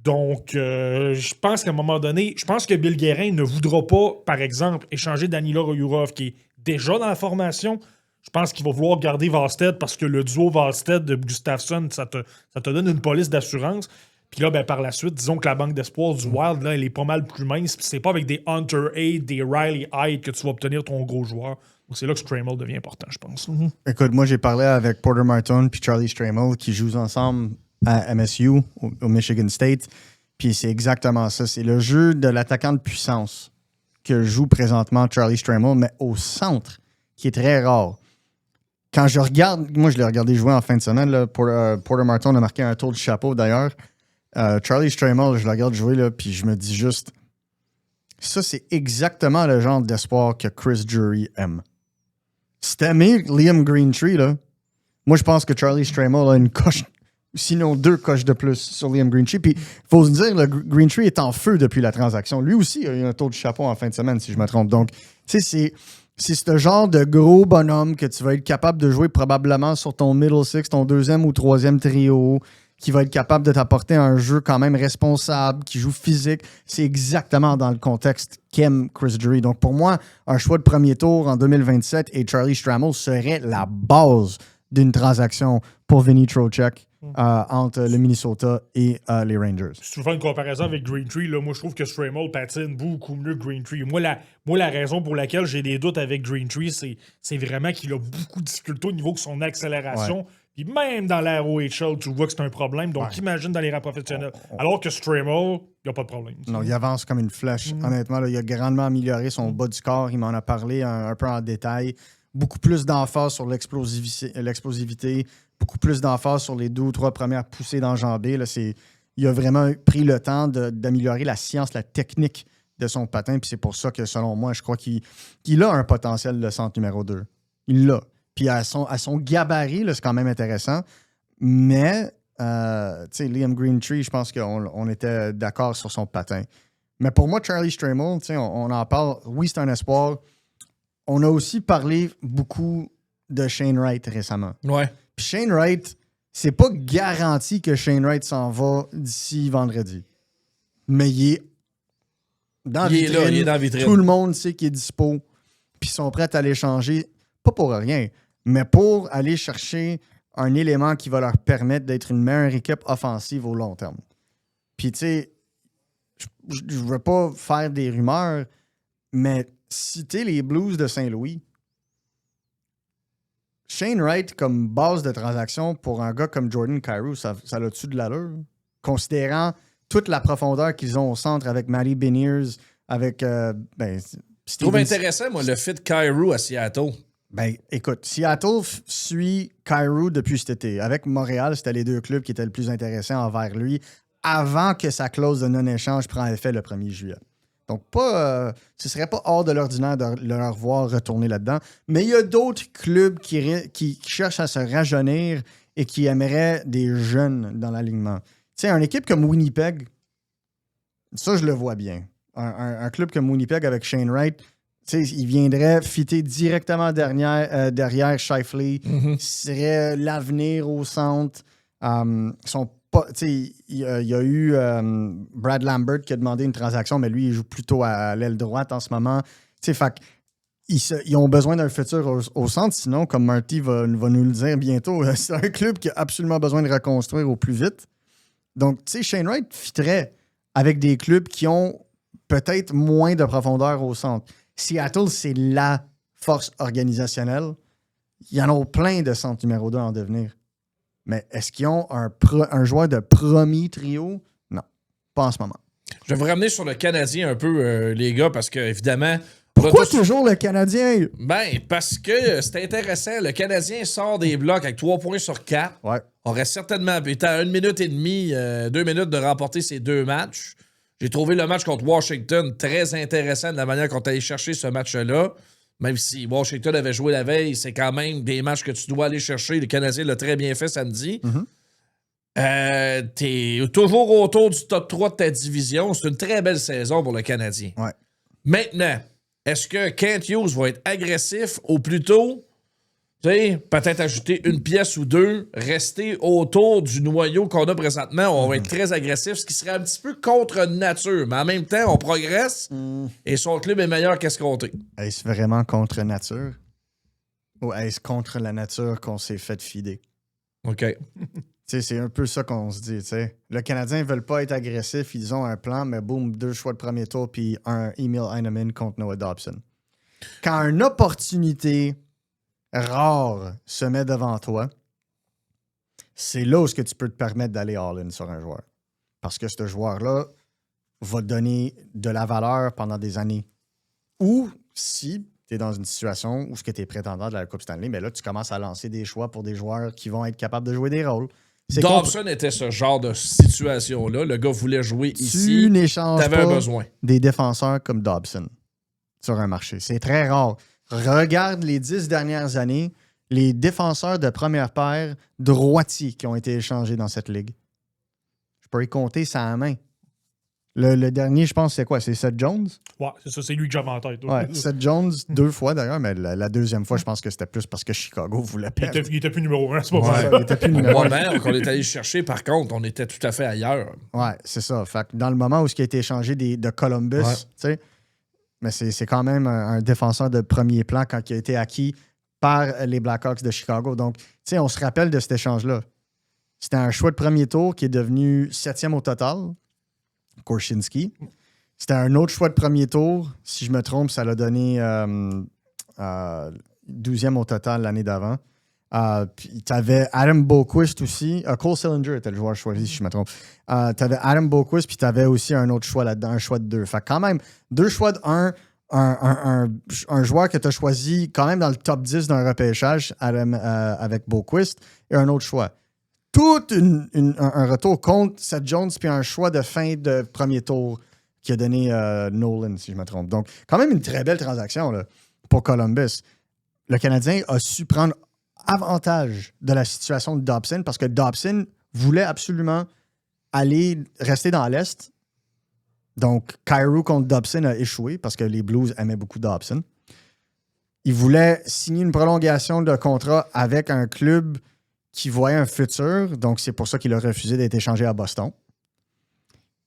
Donc, je pense qu'à un moment donné, je pense que Bill Guerin ne voudra pas, par exemple, échanger Danila Royurov, qui est déjà dans la formation. Je pense qu'il va vouloir garder Wallstedt parce que le duo Wallstedt de Gustafsson, ça te donne une police d'assurance. Puis là, par la suite, disons que la banque d'espoir du Wild, là, elle est pas mal plus mince. Puis c'est pas avec des Hunter Hyde, des Riley Hyde que tu vas obtenir ton gros joueur. Donc c'est là que Stramel devient important, je pense. Écoute, moi, j'ai parlé avec Porter Martin puis Charlie Stramel qui jouent ensemble à MSU, au Michigan State. Puis c'est exactement ça. C'est le jeu de l'attaquant de puissance que joue présentement Charlie Stramel, mais au centre, qui est très rare. quand je regarde, moi je l'ai regardé jouer en fin de semaine, là, Porter Martin a marqué un tour de chapeau d'ailleurs. Charlie Stramel, je le regarde jouer, là, puis je me dis juste, ça c'est exactement le genre d'espoir que Chris Drury aime. Si t'aimais Liam Greentree, là, moi je pense que Charlie Stramel a une coche, sinon 2 coches de plus sur Liam Greentree. Puis il faut se dire, le Greentree est en feu depuis la transaction. Lui aussi a eu un tour de chapeau en fin de semaine, si je me trompe. Donc, tu sais, c'est ce genre de gros bonhomme que tu vas être capable de jouer probablement sur ton middle six, ton 2e ou 3e trio, qui va être capable de t'apporter un jeu quand même responsable, qui joue physique. C'est exactement dans le contexte qu'aime Chris Drury. Donc pour moi, un choix de premier tour en 2027 et Charlie Stramel serait la base d'une transaction pour Vinny Trocheck entre le Minnesota et les Rangers. Si tu veux faire une comparaison avec Greentree, là, moi je trouve que Stramel patine beaucoup mieux que Greentree. Moi, la raison pour laquelle j'ai des doutes avec Greentree, c'est vraiment qu'il a beaucoup de difficultés au niveau de son accélération. Puis même dans la OHL, tu vois que c'est un problème. Donc imagine dans les rangs professionnels. Alors que Stramel, il n'y a pas de problème. Non, il avance comme une flèche. Honnêtement, là, il a grandement amélioré son bas du corps. Il m'en a parlé un peu en détail. Beaucoup plus d'emphase sur l'explosivité, beaucoup plus d'emphase sur les 2 ou 3 premières poussées d'enjambées. Là, il a vraiment pris le temps d'améliorer la science, la technique de son patin. Puis c'est pour ça que, selon moi, je crois qu'il a un potentiel de centre numéro 2. Il l'a. Puis à son gabarit, là, c'est quand même intéressant. Mais, tu sais, Liam Greentree, je pense qu'on était d'accord sur son patin. Mais pour moi, Charlie Stramel, tu sais, on en parle. Oui, c'est un espoir. On a aussi parlé beaucoup de Shane Wright récemment. Ouais. Puis Shane Wright, c'est pas garanti que Shane Wright s'en va d'ici vendredi. Mais il est dans la vitrine. Il est dans la vitrine. Tout le monde sait qu'il est dispo. Puis ils sont prêts à l'échanger. Pas pour rien, mais pour aller chercher un élément qui va leur permettre d'être une meilleure équipe offensive au long terme. Puis tu sais, je veux pas faire des rumeurs, mais citer les Blues de Saint-Louis, Shane Wright comme base de transaction pour un gars comme Jordan Kyrou, ça a-tu de l'allure? Considérant toute la profondeur qu'ils ont au centre avec Matty Beniers, avec Je trouve intéressant, moi, le fit Kyrou à Seattle. Ben, écoute, Seattle suit Kyrou depuis cet été. Avec Montréal, c'était les 2 clubs qui étaient le plus intéressants envers lui avant que sa clause de non-échange prenne effet le 1er juillet. Donc, ce serait pas hors de l'ordinaire de leur voir retourner là-dedans. Mais il y a d'autres clubs qui cherchent à se rajeunir et qui aimeraient des jeunes dans l'alignement. Tu sais, une équipe comme Winnipeg, ça, je le vois bien. Un club comme Winnipeg avec Shane Wright, tu sais, il viendrait fitter directement derrière Scheifele. Mm-hmm. Serait l'avenir au centre. Il y a eu Brad Lambert qui a demandé une transaction, mais lui, il joue plutôt à l'aile droite en ce moment. Ils ont besoin d'un futur au centre, sinon, comme Marty va nous le dire bientôt, c'est un club qui a absolument besoin de reconstruire au plus vite. Donc, tu sais, Shane Wright fitterait avec des clubs qui ont peut-être moins de profondeur au centre. Seattle, c'est la force organisationnelle. Il y en a plein de centres numéro 2 en devenir. Mais est-ce qu'ils ont un joueur de premier trio? Non, pas en ce moment. Je vais vous ramener sur le Canadien un peu, les gars, parce que, évidemment... Pourquoi toujours le Canadien? Ben, parce que c'est intéressant. Le Canadien sort des blocs avec 3 points sur 4. Ouais. On reste certainement... Il était à 1 minute et demie, 2 minutes de remporter ces 2 matchs. J'ai trouvé le match contre Washington très intéressant de la manière qu'on est allé chercher ce match-là. Même si Washington avait joué la veille, c'est quand même des matchs que tu dois aller chercher. Le Canadien l'a très bien fait samedi. T'es toujours autour du top 3 de ta division. C'est une très belle saison pour le Canadien. Ouais. Maintenant, est-ce que Kent Hughes va être agressif ou plutôt, tu sais, peut-être ajouter une pièce ou 2, rester autour du noyau qu'on a présentement, on va être très agressif, ce qui serait un petit peu contre nature. Mais en même temps, on progresse et son club est meilleur qu'escompté. Est-ce vraiment contre nature? Ou est-ce contre la nature qu'on s'est fait fider? OK. C'est un peu ça qu'on se dit. T'sais. Le Canadien ne veut pas être agressif, ils ont un plan, mais boum, 2 choix de premier tour puis un Emil Heinemann contre Noah Dobson. Quand une opportunité rare se met devant toi, c'est là où tu peux te permettre d'aller all-in sur un joueur. Parce que ce joueur-là va te donner de la valeur pendant des années. Ou si tu es dans une situation où tu es prétendant de la Coupe Stanley, mais là, tu commences à lancer des choix pour des joueurs qui vont être capables de jouer des rôles. Dobson était ce genre de situation-là. Le gars voulait jouer ici. Tu n'échanges T'avais pas un besoin. des défenseurs comme Dobson sur un marché. C'est très rare. Regarde les 10 dernières années, les défenseurs de première paire droitiers qui ont été échangés dans cette ligue. Je peux y compter ça à la main. Le dernier, je pense, c'est quoi? C'est Seth Jones? Ouais, c'est ça, c'est lui que j'avais en tête. Ouais, Seth Jones, 2 fois d'ailleurs, mais la deuxième fois, je pense que c'était plus parce que Chicago voulait perdre. Il était plus numéro 1, c'est pas Ouais, vrai. il était plus numéro un. Moi-même, quand on est allé chercher, par contre, on était tout à fait ailleurs. Ouais, c'est ça. Fait que dans le moment où il a été échangé de Columbus, Ouais. tu sais, mais c'est quand même un défenseur de premier plan quand il a été acquis par les Blackhawks de Chicago. Donc, tu sais, on se rappelle de cet échange-là. C'était un choix de premier tour qui est devenu 7e au total, Korchinski. C'était un autre choix de premier tour. Si je me trompe, ça l'a donné 12e au total l'année d'avant. Puis tu avais Adam Boquist aussi. Cole Sillinger était le joueur choisi, si je me trompe. Tu avais Adam Boquist, puis tu avais aussi un autre choix là-dedans, un choix de 2. Fait que quand même, 2 choix de 1, un joueur que tu as choisi quand même dans le top 10 d'un repêchage avec Boquist, et un autre choix. Tout un retour contre Seth Jones, puis un choix de fin de premier tour qui a donné Nolan, si je me trompe. Donc, quand même une très belle transaction là, pour Columbus. Le Canadien a su prendre avantage de la situation de Dobson parce que Dobson voulait absolument rester dans l'Est. Donc, Kyrou contre Dobson a échoué parce que les Blues aimaient beaucoup Dobson. Il voulait signer une prolongation de contrat avec un club qui voyait un futur. Donc, c'est pour ça qu'il a refusé d'être échangé à Boston.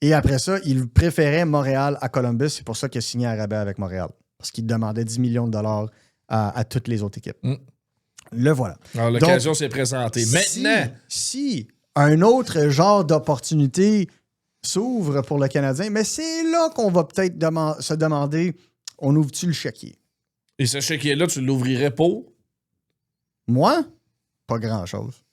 Et après ça, il préférait Montréal à Columbus. C'est pour ça qu'il a signé à rabais avec Montréal. Parce qu'il demandait 10 millions de dollars à toutes les autres équipes. Mm. Le voilà. Alors, l'occasion s'est présentée. Maintenant, Si un autre genre d'opportunité s'ouvre pour le Canadien, mais c'est là qu'on va peut-être se demander, on ouvre-tu le chéquier? et ce chéquier-là, tu l'ouvrirais pour? Moi, pas grand-chose.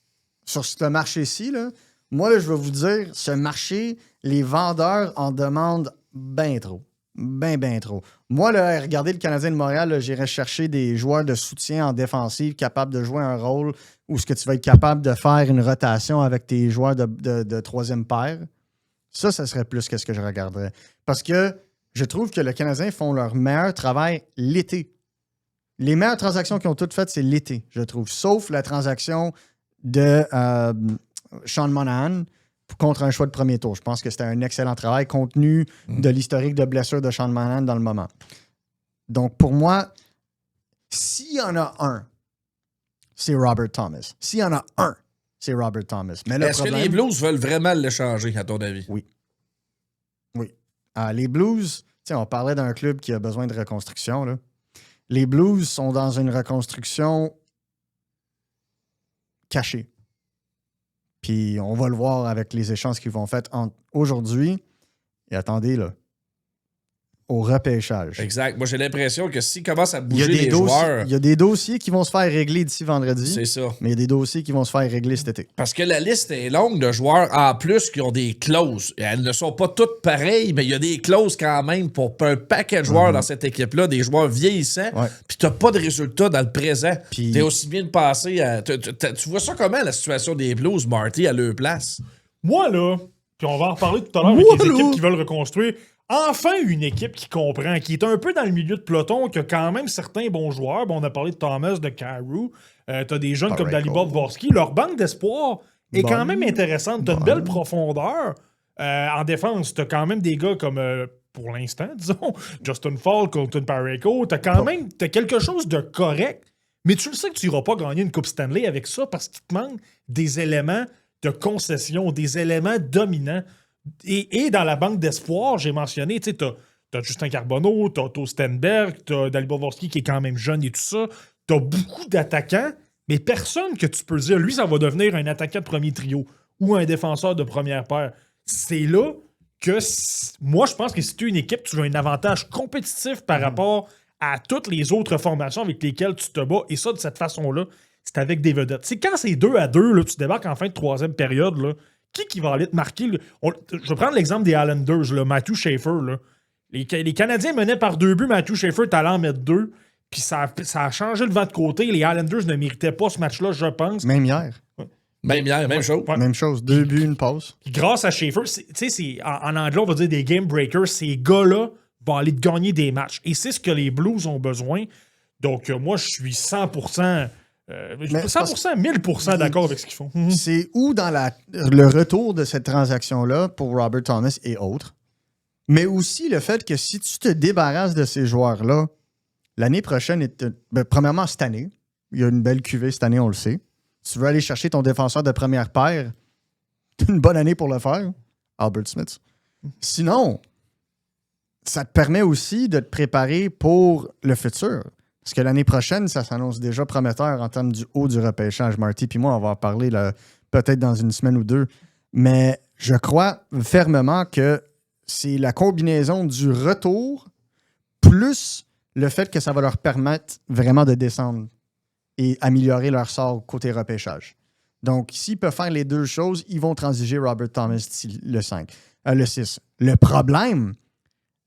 Sur ce marché-ci, là, moi, là, je vais vous dire, ce marché, les vendeurs en demandent bien trop. Ben trop. Moi, là, regardez le Canadien de Montréal, là, j'irais chercher des joueurs de soutien en défensive capables de jouer un rôle où ce que tu vas être capable de faire une rotation avec tes joueurs de troisième paire. Ça serait plus que ce que je regarderais. Parce que je trouve que les Canadiens font leur meilleur travail l'été. Les meilleures transactions qu'ils ont toutes faites, c'est l'été, je trouve. Sauf la transaction de Sean Monahan contre un choix de premier tour. Je pense que c'était un excellent travail compte tenu de l'historique de blessure de Sean Monahan dans le moment. Donc, pour moi, s'il y en a un, c'est Robert Thomas. S'il y en a un, c'est Robert Thomas. Mais Est-ce que les Blues veulent vraiment l'échanger, à ton avis? Oui. Les Blues, on parlait d'un club qui a besoin de reconstruction. Là. Les Blues sont dans une reconstruction cachée. Puis on va le voir avec les échanges qu'ils vont faire aujourd'hui. Et attendez, là, au repêchage. Exact. Moi, j'ai l'impression que s'ils commencent à Il y a bouger les joueurs, il y a des dossiers qui vont se faire régler d'ici vendredi. c'est ça. Mais il y a des dossiers qui vont se faire régler cet été. Parce que la liste est longue de joueurs en plus qui ont des clauses. Et elles ne sont pas toutes pareilles, mais il y a des clauses quand même pour un paquet de joueurs dans cette équipe-là, des joueurs vieillissants. Ouais. Puis t'as pas de résultats dans le présent. Puis- T'es aussi bien de passer à. Tu vois ça comment, la situation des Blues, Marty, à leur place? Moi, là, puis on va en reparler tout à l'heure avec Moi, les là. équipes qui veulent reconstruire. Enfin, une équipe qui comprend, qui est un peu dans le milieu de peloton, qui a quand même certains bons joueurs. Bon, on a parlé de Thomas, de Kyrou. T'as des jeunes comme Parayko. Dalibor Dvorsky. Leur banque d'espoir est quand même intéressante. T'as une belle profondeur. En défense, t'as quand même des gars comme, pour l'instant, disons, Justin Falk, Colton Parayko. T'as quelque chose de correct. Mais tu le sais que tu n'iras pas gagner une Coupe Stanley avec ça parce qu'il te manque des éléments de concession, des éléments dominants. Et dans la banque d'espoir, j'ai mentionné, tu sais, t'as Justin Carbonneau, t'as Otto Stenberg, t'as Dalibor Dvorsky qui est quand même jeune et tout ça. T'as beaucoup d'attaquants, mais personne que tu peux dire, lui, ça va devenir un attaquant de premier trio ou un défenseur de première paire. C'est là que moi, je pense que si tu es une équipe, tu as un avantage compétitif par rapport à toutes les autres formations avec lesquelles tu te bats. Et ça, de cette façon-là, c'est avec des vedettes. C'est quand c'est 2-2, là, tu débarques en fin de troisième période, là, qui va aller te marquer? Je vais prendre l'exemple des Islanders, là, Matthew Schaefer. Là. Les Canadiens menaient par 2 buts, Matthew Schaefer est allé en mettre 2. Puis ça a changé le vent de côté. Les Islanders ne méritaient pas ce match-là, je pense. Même hier. Même hier, même chose. Ouais. Même chose. 2 buts, une passe. Puis grâce à Schaefer, en anglais, on va dire des game breakers. Ces gars-là vont aller gagner des matchs. Et c'est ce que les Blues ont besoin. Donc, moi, je suis 100%, 1000% d'accord avec ce qu'ils font. C'est où dans le retour de cette transaction-là pour Robert Thomas et autres, mais aussi le fait que si tu te débarrasses de ces joueurs-là, l'année prochaine, premièrement, cette année, il y a une belle cuvée cette année, on le sait. Si tu veux aller chercher ton défenseur de première paire, c'est une bonne année pour le faire, Albert Smith. Sinon, ça te permet aussi de te préparer pour le futur. Parce que l'année prochaine, ça s'annonce déjà prometteur en termes du haut du repêchage. Marty puis moi, on va en parler peut-être dans une semaine ou deux. Mais je crois fermement que c'est la combinaison du retour plus le fait que ça va leur permettre vraiment de descendre et améliorer leur sort côté repêchage. Donc, s'ils peuvent faire les deux choses, ils vont transiger Robert Thomas d'ici le 6. Le problème,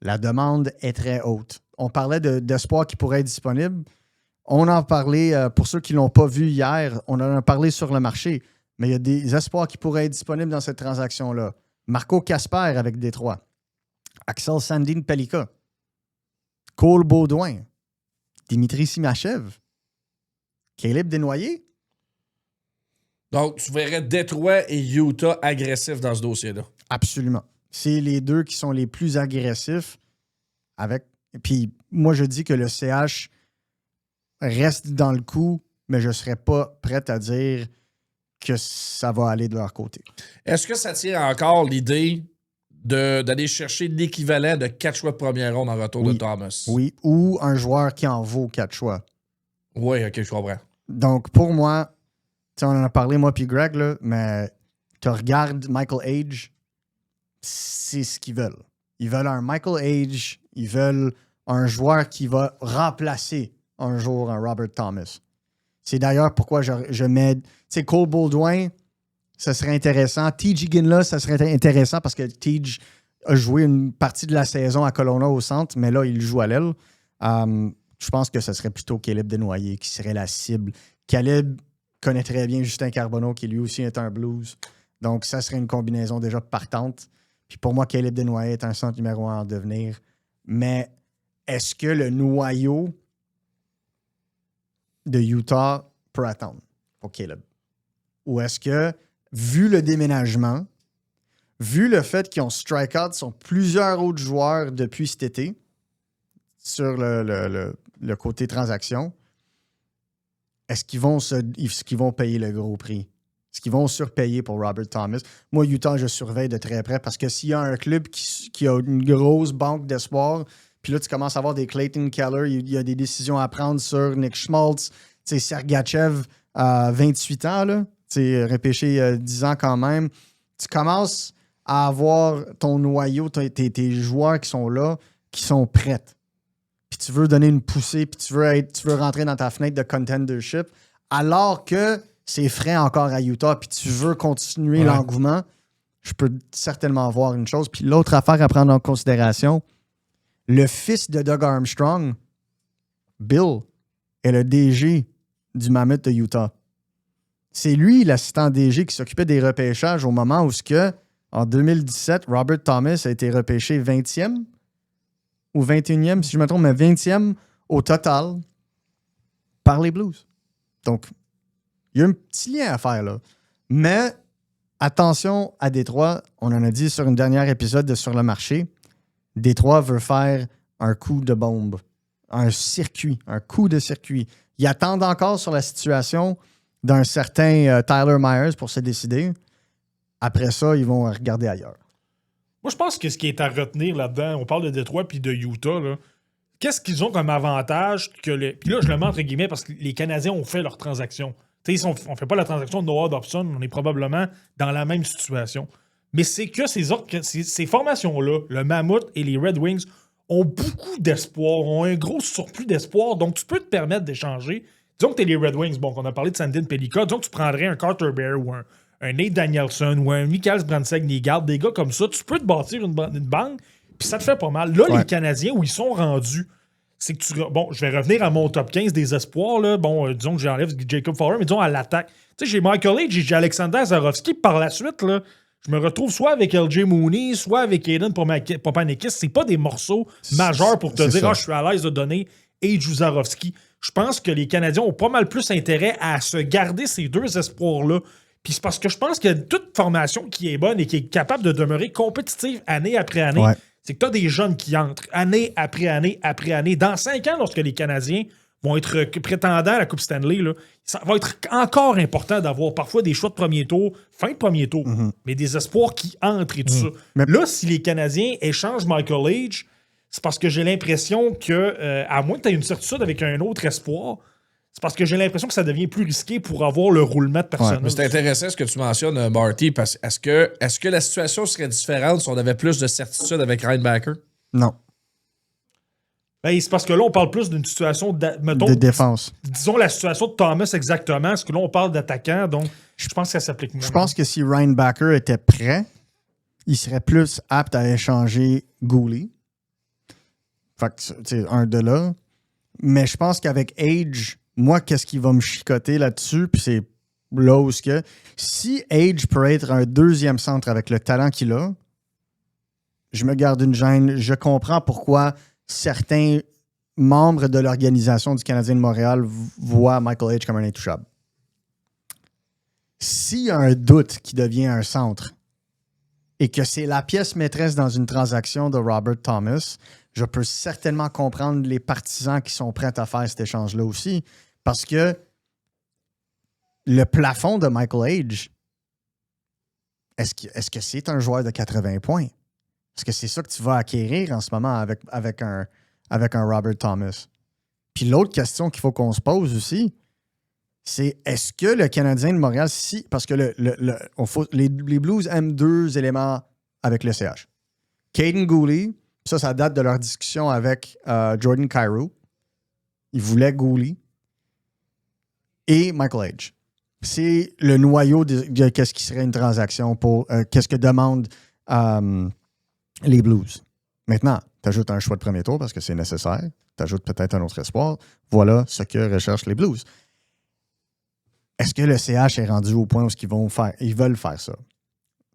la demande est très haute. On parlait d'espoir qui pourrait être disponible. On en parlait, pour ceux qui ne l'ont pas vu hier, on en a parlé sur le marché, mais il y a des espoirs qui pourraient être disponibles dans cette transaction-là. Marco Casper avec Détroit. Axel Sandin-Pellikka. Cole Baudouin. Dimitri Simachev. Caleb Desnoyers. Donc, tu verrais Détroit et Utah agressifs dans ce dossier-là. Absolument. C'est les deux qui sont les plus agressifs avec. Puis moi, je dis que le CH reste dans le coup, mais je ne serais pas prêt à dire que ça va aller de leur côté. Est-ce que ça tient encore l'idée d'aller chercher l'équivalent de 4 choix de première ronde en retour de Thomas? Oui, ou un joueur qui en vaut 4 choix. Oui, OK, je comprends. Donc, pour moi, on en a parlé, moi puis Greg, là, mais tu regardes Michael Age, c'est ce qu'ils veulent. Ils veulent un Michael Age, ils veulent un joueur qui va remplacer un jour un Robert Thomas. C'est d'ailleurs pourquoi je mets... Tu sais, Cole Baudouin, ça serait intéressant. T.J. Ginla, ça serait intéressant parce que T.J. a joué une partie de la saison à Kelowna au centre, mais là, il joue à l'aile. Je pense que ce serait plutôt Caleb Desnoyers qui serait la cible. Caleb connaît très bien Justin Carbonneau, qui lui aussi est un Blues. Donc, ça serait une combinaison déjà partante. Puis pour moi, Caleb Desnoyers est un centre numéro 1 en devenir. Mais est-ce que le noyau de Utah peut attendre pour Caleb? Ou est-ce que, vu le déménagement, vu le fait qu'ils ont strike out sur plusieurs autres joueurs depuis cet été, sur le côté transaction, est-ce qu'ils vont payer le gros prix? Est-ce qu'ils vont surpayer pour Robert Thomas? Moi, Utah, je surveille de très près parce que s'il y a un club qui a une grosse banque d'espoir, puis là, tu commences à avoir des Clayton Keller, il y a des décisions à prendre sur Nick Schmaltz, Sergachev à 28 ans, là, repêché 10 ans quand même. Tu commences à avoir ton noyau, tes joueurs qui sont là, qui sont prêts. Puis tu veux donner une poussée, puis tu veux rentrer dans ta fenêtre de contendership, alors que c'est frais encore à Utah, puis tu veux continuer l'engouement, je peux certainement voir une chose. Puis l'autre affaire à prendre en considération, le fils de Doug Armstrong, Bill, est le DG du Mammoth de Utah. C'est lui, l'assistant DG, qui s'occupait des repêchages au moment où, en 2017, Robert Thomas a été repêché 20e ou 21e, si je me trompe, mais 20e au total par les Blues. Donc, il y a un petit lien à faire là. Mais attention à Détroit, on en a dit sur un dernier épisode de Sur le marché, Détroit veut faire un coup de bombe, un coup de circuit. Ils attendent encore sur la situation d'un certain Tyler Myers pour se décider. Après ça, ils vont regarder ailleurs. Moi, je pense que ce qui est à retenir là-dedans, on parle de Détroit puis de Utah, là. Qu'est-ce qu'ils ont comme avantage que puis là, je le mets entre guillemets parce que les Canadiens ont fait leur transaction. Tu sais, on ne fait pas la transaction de Noah Dobson, on est probablement dans la même situation. Mais c'est que ces formations-là, le Mammoth et les Red Wings, ont beaucoup d'espoir, ont un gros surplus d'espoir, donc tu peux te permettre d'échanger. Disons que tu es les Red Wings, bon, qu'on a parlé de Sandin-Pellikka, disons que tu prendrais un Carter Bear ou un Nate Danielson ou un Mikael Brandsegg-Nygaard, des gars comme ça, tu peux te bâtir une banque, puis ça te fait pas mal. Là, les Canadiens, où ils sont rendus, c'est que je vais revenir à mon top 15 des espoirs. Là. Disons que j'enlève Jacob Fowler, mais disons à l'attaque. Tu sais, j'ai Michael Age et j'ai Alexander Zarovski. Par la suite, là, je me retrouve soit avec LJ Mooney, soit avec Aiden Papanikis. C'est pas des morceaux majeurs pour te dire « je suis à l'aise de donner Age ou Zarovski ». Je pense que les Canadiens ont pas mal plus intérêt à se garder ces deux espoirs-là. Puis c'est parce que je pense qu'il y a toute formation qui est bonne et qui est capable de demeurer compétitive année après année. Ouais. C'est que tu as des jeunes qui entrent année après année après année. Dans 5 ans, lorsque les Canadiens vont être prétendants à la Coupe Stanley, là, ça va être encore important d'avoir parfois des choix de premier tour, fin de premier tour, mais des espoirs qui entrent et tout ça. Mais là, si les Canadiens échangent Michael Age, c'est parce que j'ai l'impression que, à moins que tu aies une certitude avec un autre espoir, c'est parce que j'ai l'impression que ça devient plus risqué pour avoir le roulement de personnel. Mais c'est intéressant ce que tu mentionnes, Marty, parce est-ce que la situation serait différente si on avait plus de certitude avec Reinbacker? Non. Ben, c'est parce que là, on parle plus d'une situation De défense. Disons la situation de Thomas exactement. Parce que là, on parle d'attaquant, donc je pense que ça s'applique moins. Je pense que si Reinbacker était prêt, il serait plus apte à échanger Goulet. Fait que c'est un de là. Mais je pense qu'avec Age, moi, qu'est-ce qui va me chicoter là-dessus, puis c'est là où ce que... Si Age peut être un deuxième centre avec le talent qu'il a, je me garde une gêne. Je comprends pourquoi certains membres de l'organisation du Canadien de Montréal voient Michael Age comme un intouchable. S'il y a un doute qui devient un centre et que c'est la pièce maîtresse dans une transaction de Robert Thomas, je peux certainement comprendre les partisans qui sont prêts à faire cet échange-là aussi, parce que le plafond de Michael Age, est-ce que c'est un joueur de 80 points? Est-ce que c'est ça que tu vas acquérir en ce moment avec un Robert Thomas? Puis l'autre question qu'il faut qu'on se pose aussi, c'est est-ce que le Canadien de Montréal, parce que les Blues aiment deux éléments avec le CH. Caden Goulet, ça date de leur discussion avec Jordan Kyrou. Ils voulaient Goulet. Et Michael Age. C'est le noyau de qu'est-ce qui serait une transaction pour qu'est-ce que demandent les Blues. Maintenant, tu ajoutes un choix de premier tour parce que c'est nécessaire. Tu ajoutes peut-être un autre espoir. Voilà ce que recherchent les Blues. Est-ce que le CH est rendu au point où ils veulent faire ça?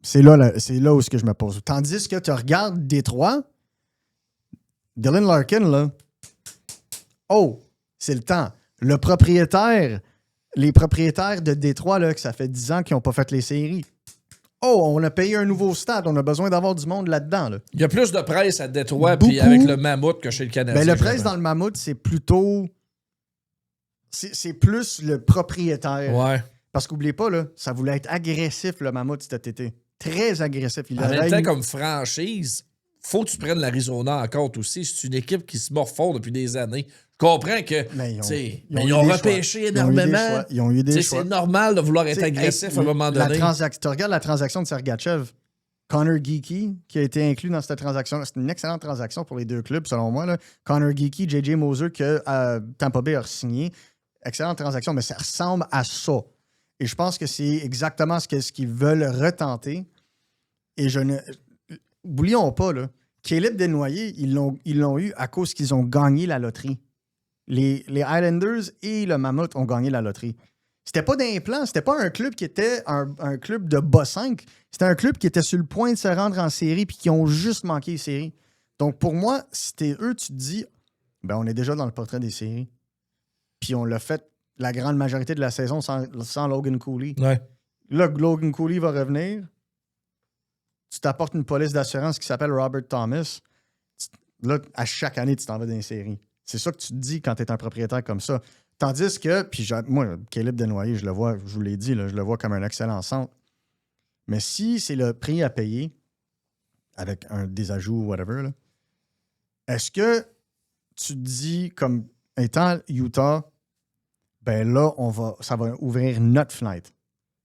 C'est là où je me pose. Tandis que tu regardes Détroit, Dylan Larkin, là, c'est le temps. Les propriétaires de Détroit, là, que ça fait 10 ans qu'ils n'ont pas fait les séries. On a payé un nouveau stade. On a besoin d'avoir du monde là-dedans. Là. Il y a plus de presse à Détroit puis avec le Mammouth que chez le Canadien. Ben, le presse dans le Mammouth, c'est plutôt... C'est plus le propriétaire. Ouais. Parce qu'oubliez pas, là, ça voulait être agressif, le Mammouth, cet été. Très agressif. En même temps, comme franchise, faut que tu prennes l'Arizona en compte aussi. C'est une équipe qui se morfond depuis des années. Je comprends que ils ont repêché énormément. Ils ont eu des choix. C'est normal de vouloir être agressif à un moment donné. Tu regardes la transaction de Sergachev. Connor Geeky, qui a été inclus dans cette transaction. C'est une excellente transaction pour les deux clubs, selon moi. Là. Connor Geeky, J.J. Moser, que Tampa Bay a signé. Excellente transaction, mais ça ressemble à ça. Et je pense que c'est exactement ce qu'ils veulent retenter. Et oublions pas, là, Caleb Desnoyers, ils l'ont eu à cause qu'ils ont gagné la loterie. Les Islanders et le Mammouth ont gagné la loterie. C'était pas d'un plan, c'était pas un club qui était un club de bas 5. C'était un club qui était sur le point de se rendre en série puis qui ont juste manqué les séries. Donc pour moi, si t'es eux, tu te dis, on est déjà dans le portrait des séries. Puis on l'a fait la grande majorité de la saison sans Logan Cooley. Ouais. Là, Logan Cooley va revenir. Tu t'apportes une police d'assurance qui s'appelle Robert Thomas. Là, à chaque année, tu t'en vas dans les séries. C'est ça que tu te dis quand tu es un propriétaire comme ça. Tandis que, moi, Caleb Desnoyers, je le vois, je vous l'ai dit, là, je le vois comme un excellent centre. Mais si c'est le prix à payer, avec des ajouts ou whatever, là, est-ce que tu te dis, comme étant Utah, là, ça va ouvrir notre fenêtre.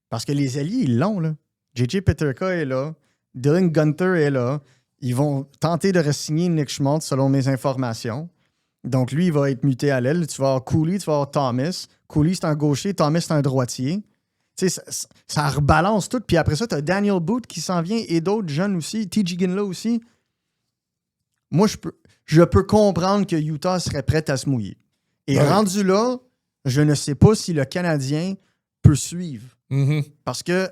Parce que les alliés, ils l'ont, là. J.J. Peterka est là. Dylan Gunther est là. Ils vont tenter de re-signer Nick Schmaltz, selon mes informations. Donc, lui, il va être muté à l'aile. Tu vas avoir Cooley, tu vas avoir Thomas. Cooley, c'est un gaucher. Thomas, c'est un droitier. Tu sais, ça rebalance tout. Puis après ça, tu as Daniel Booth qui s'en vient et d'autres jeunes aussi. T.J. Ginla aussi. Moi, je peux comprendre que Utah serait prête à se mouiller. Et rendu là, je ne sais pas si le Canadien peut suivre. Mhm. Parce que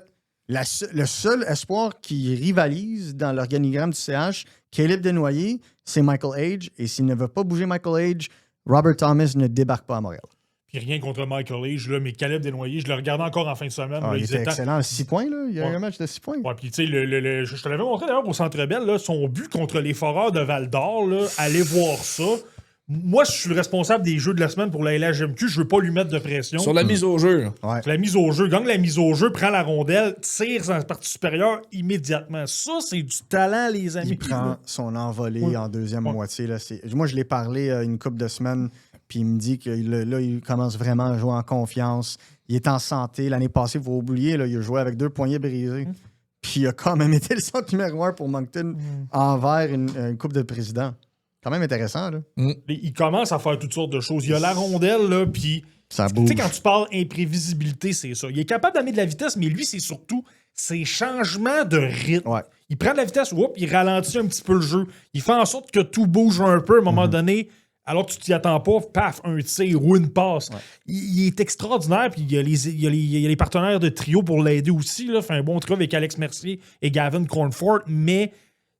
le seul espoir qui rivalise dans l'organigramme du CH, Caleb Desnoyers, c'est Michael Age. Et s'il ne veut pas bouger Michael Age, Robert Thomas ne débarque pas à Montréal. Puis rien contre Michael Age, là, mais Caleb Desnoyers, je le regardais encore en fin de semaine. Ah, là, il était étaient- excellent. 6 points, là. Il y a eu un match de 6 points. Ouais, puis tu sais, je te l'avais montré d'ailleurs au Centre Bell, là, son but contre les Foreurs de Val-d'Or, là, allez voir ça. Moi, je suis le responsable des jeux de la semaine pour la LHMQ, je veux pas lui mettre de pression. Sur la mise au jeu. là. Ouais. La mise au jeu, gagne la mise au jeu, prend la rondelle, tire sa partie supérieure immédiatement. Ça, c'est du talent, les amis. Il prend son envolée en deuxième moitié. Là. Moi, je l'ai parlé une couple de semaines, puis il me dit que là, il commence vraiment à jouer en confiance. Il est en santé. L'année passée, il faut oublier, là, il a joué avec 2 poignets brisés. Puis il a quand même été le centre numéro 1 pour Moncton envers une coupe de président. Quand même intéressant, là. Il commence à faire toutes sortes de choses. Il y a la rondelle, là, puis... Ça Tu bouge. sais, quand tu parles imprévisibilité, c'est ça. Il est capable d'amener de la vitesse, mais lui, c'est surtout ses changements de rythme. Ouais. Il prend de la vitesse, il ralentit un petit peu le jeu. Il fait en sorte que tout bouge un peu à un moment donné, alors que tu t'y attends pas, paf, un tir ou une passe. Ouais. Il est extraordinaire, puis il y a les partenaires de trio pour l'aider aussi. Là. Fait un bon travail avec Alex Mercier et Gavin Cornford, mais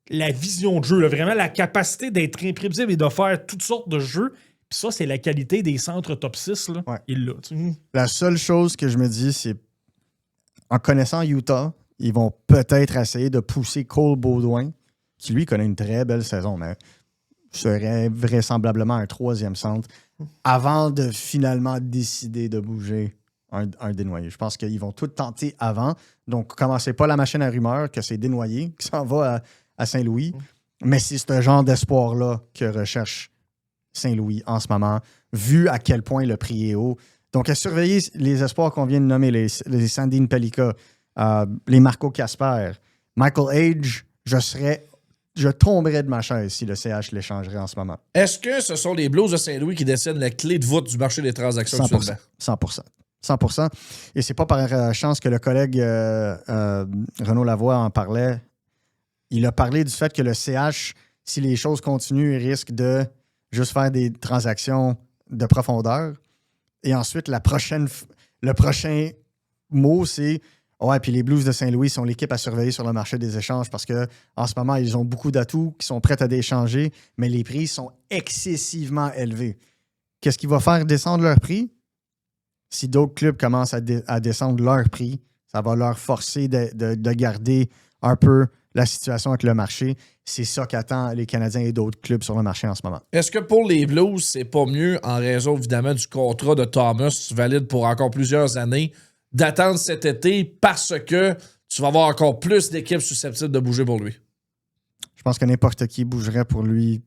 la vision de jeu, là, vraiment la capacité d'être imprévisible et de faire toutes sortes de jeux, puis ça, c'est la qualité des centres top 6. Là. Ouais. Il l'a. Tu sais. La seule chose que je me dis, c'est en connaissant Utah, ils vont peut-être essayer de pousser Cole Baudouin, qui lui connaît une très belle saison, mais serait vraisemblablement un 3e centre, avant de finalement décider de bouger un Desnoyers. Je pense qu'ils vont tout tenter avant. Donc, commencez pas la machine à rumeurs que c'est Desnoyers qui s'en va à Saint-Louis. Mais c'est ce genre d'espoir-là que recherche Saint-Louis en ce moment, vu à quel point le prix est haut. Donc, à surveiller les espoirs qu'on vient de nommer, les Sandine Pelika, les Marco Casper, Michael Age, je tomberais de ma chaise si le CH l'échangerait en ce moment. Est-ce que ce sont les Blues de Saint-Louis qui détiennent la clé de voûte du marché des transactions 100%. actuellement? 100%. Et c'est pas par chance que le collègue Renaud Lavoie en parlait. Il a parlé du fait que le CH, si les choses continuent, risque de juste faire des transactions de profondeur. Et ensuite, le prochain mot, c'est ouais, puis les Blues de Saint-Louis sont l'équipe à surveiller sur le marché des échanges parce qu'en ce moment, ils ont beaucoup d'atouts qui sont prêts à échanger, mais les prix sont excessivement élevés. Qu'est-ce qui va faire descendre leur prix? Si d'autres clubs commencent à descendre leur prix, ça va leur forcer de garder un peu la situation avec le marché. C'est ça qu'attend les Canadiens et d'autres clubs sur le marché en ce moment. Est-ce que pour les Blues, c'est pas mieux, en raison évidemment du contrat de Thomas valide pour encore plusieurs années, d'attendre cet été parce que tu vas avoir encore plus d'équipes susceptibles de bouger pour lui? Je pense que n'importe qui bougerait pour lui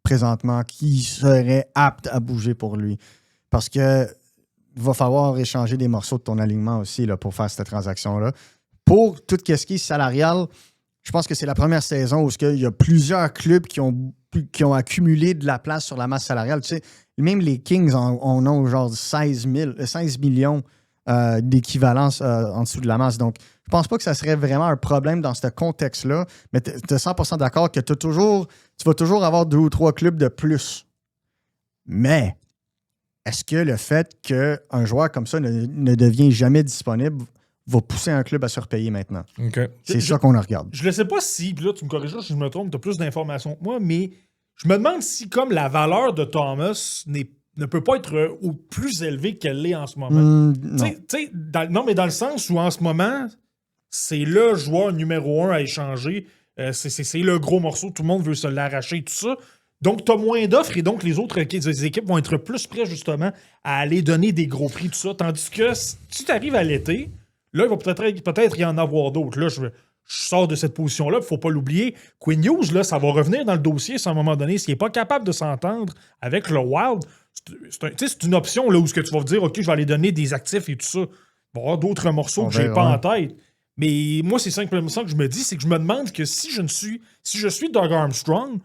présentement, qui serait apte à bouger pour lui. Parce que il va falloir échanger des morceaux de ton alignement aussi là, pour faire cette transaction-là. Pour tout ce qui est salarial, je pense que c'est la première saison où il y a plusieurs clubs qui ont accumulé de la place sur la masse salariale. Tu sais, même les Kings en ont genre 16 millions d'équivalence en dessous de la masse. Donc, je pense pas que ça serait vraiment un problème dans ce contexte-là, mais tu es 100% d'accord que tu vas toujours avoir 2 ou 3 clubs de plus. Mais est-ce que le fait qu'un joueur comme ça ne devient jamais disponible va pousser un club à se repayer maintenant? OK. C'est ça qu'on regarde. Je ne sais pas si, puis là, tu me corrigeras si je me trompe, tu as plus d'informations que moi, mais je me demande si, comme la valeur de Thomas ne peut pas être au plus élevée qu'elle l'est en ce moment. Non. Non, mais dans le sens où en ce moment, c'est le joueur numéro 1 à échanger. C'est le gros morceau, tout le monde veut se l'arracher, tout ça. Donc, tu as moins d'offres et donc les autres équipes vont être plus prêts justement à aller donner des gros prix, tout ça. Tandis que si tu arrives à l'été, là, il va peut-être y en avoir d'autres. Là, je sors de cette position-là, il ne faut pas l'oublier. Quinn Hughes, là, ça va revenir dans le dossier à un moment donné. S'il n'est pas capable de s'entendre avec le Wild, c'est une option là, où tu vas dire, OK, je vais aller donner des actifs et tout ça. Il va y avoir d'autres morceaux que je n'ai pas en tête. Mais moi, c'est simplement ça que je me dis, c'est que je me demande que si je suis Doug Armstrong,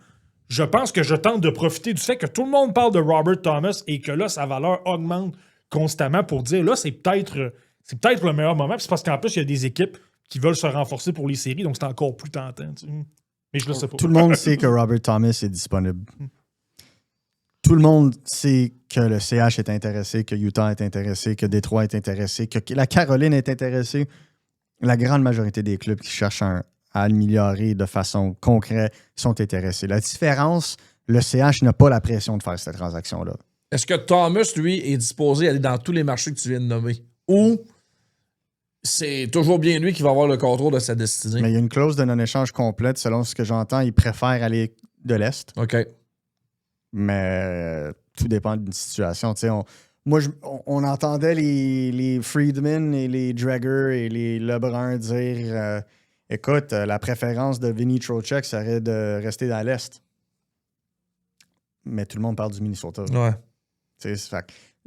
je pense que je tente de profiter du fait que tout le monde parle de Robert Thomas et que là, sa valeur augmente constamment pour dire, là, c'est peut-être le meilleur moment. Puis c'est parce qu'en plus, il y a des équipes qui veulent se renforcer pour les séries, donc c'est encore plus tentant. Tu sais. Mais je le sais pas. Tout le monde sait que Robert Thomas est disponible. tout le monde sait que le CH est intéressé, que Utah est intéressé, que Détroit est intéressé, que la Caroline est intéressée. La grande majorité des clubs qui cherchent à améliorer de façon concrète sont intéressés. La différence, le CH n'a pas la pression de faire cette transaction-là. Est-ce que Thomas, lui, est disposé à aller dans tous les marchés que tu viens de nommer? Ou c'est toujours bien lui qui va avoir le contrôle de sa destinée? Mais il y a une clause de non-échange complète. Selon ce que j'entends, il préfère aller de l'Est. OK. Mais tout dépend d'une situation. Tu sais, on entendait les Friedman et les Drager et les Lebrun dire écoute, la préférence de Vinny Trocheck serait de rester dans l'Est. Mais tout le monde parle du Minnesota. Ouais. Tu sais,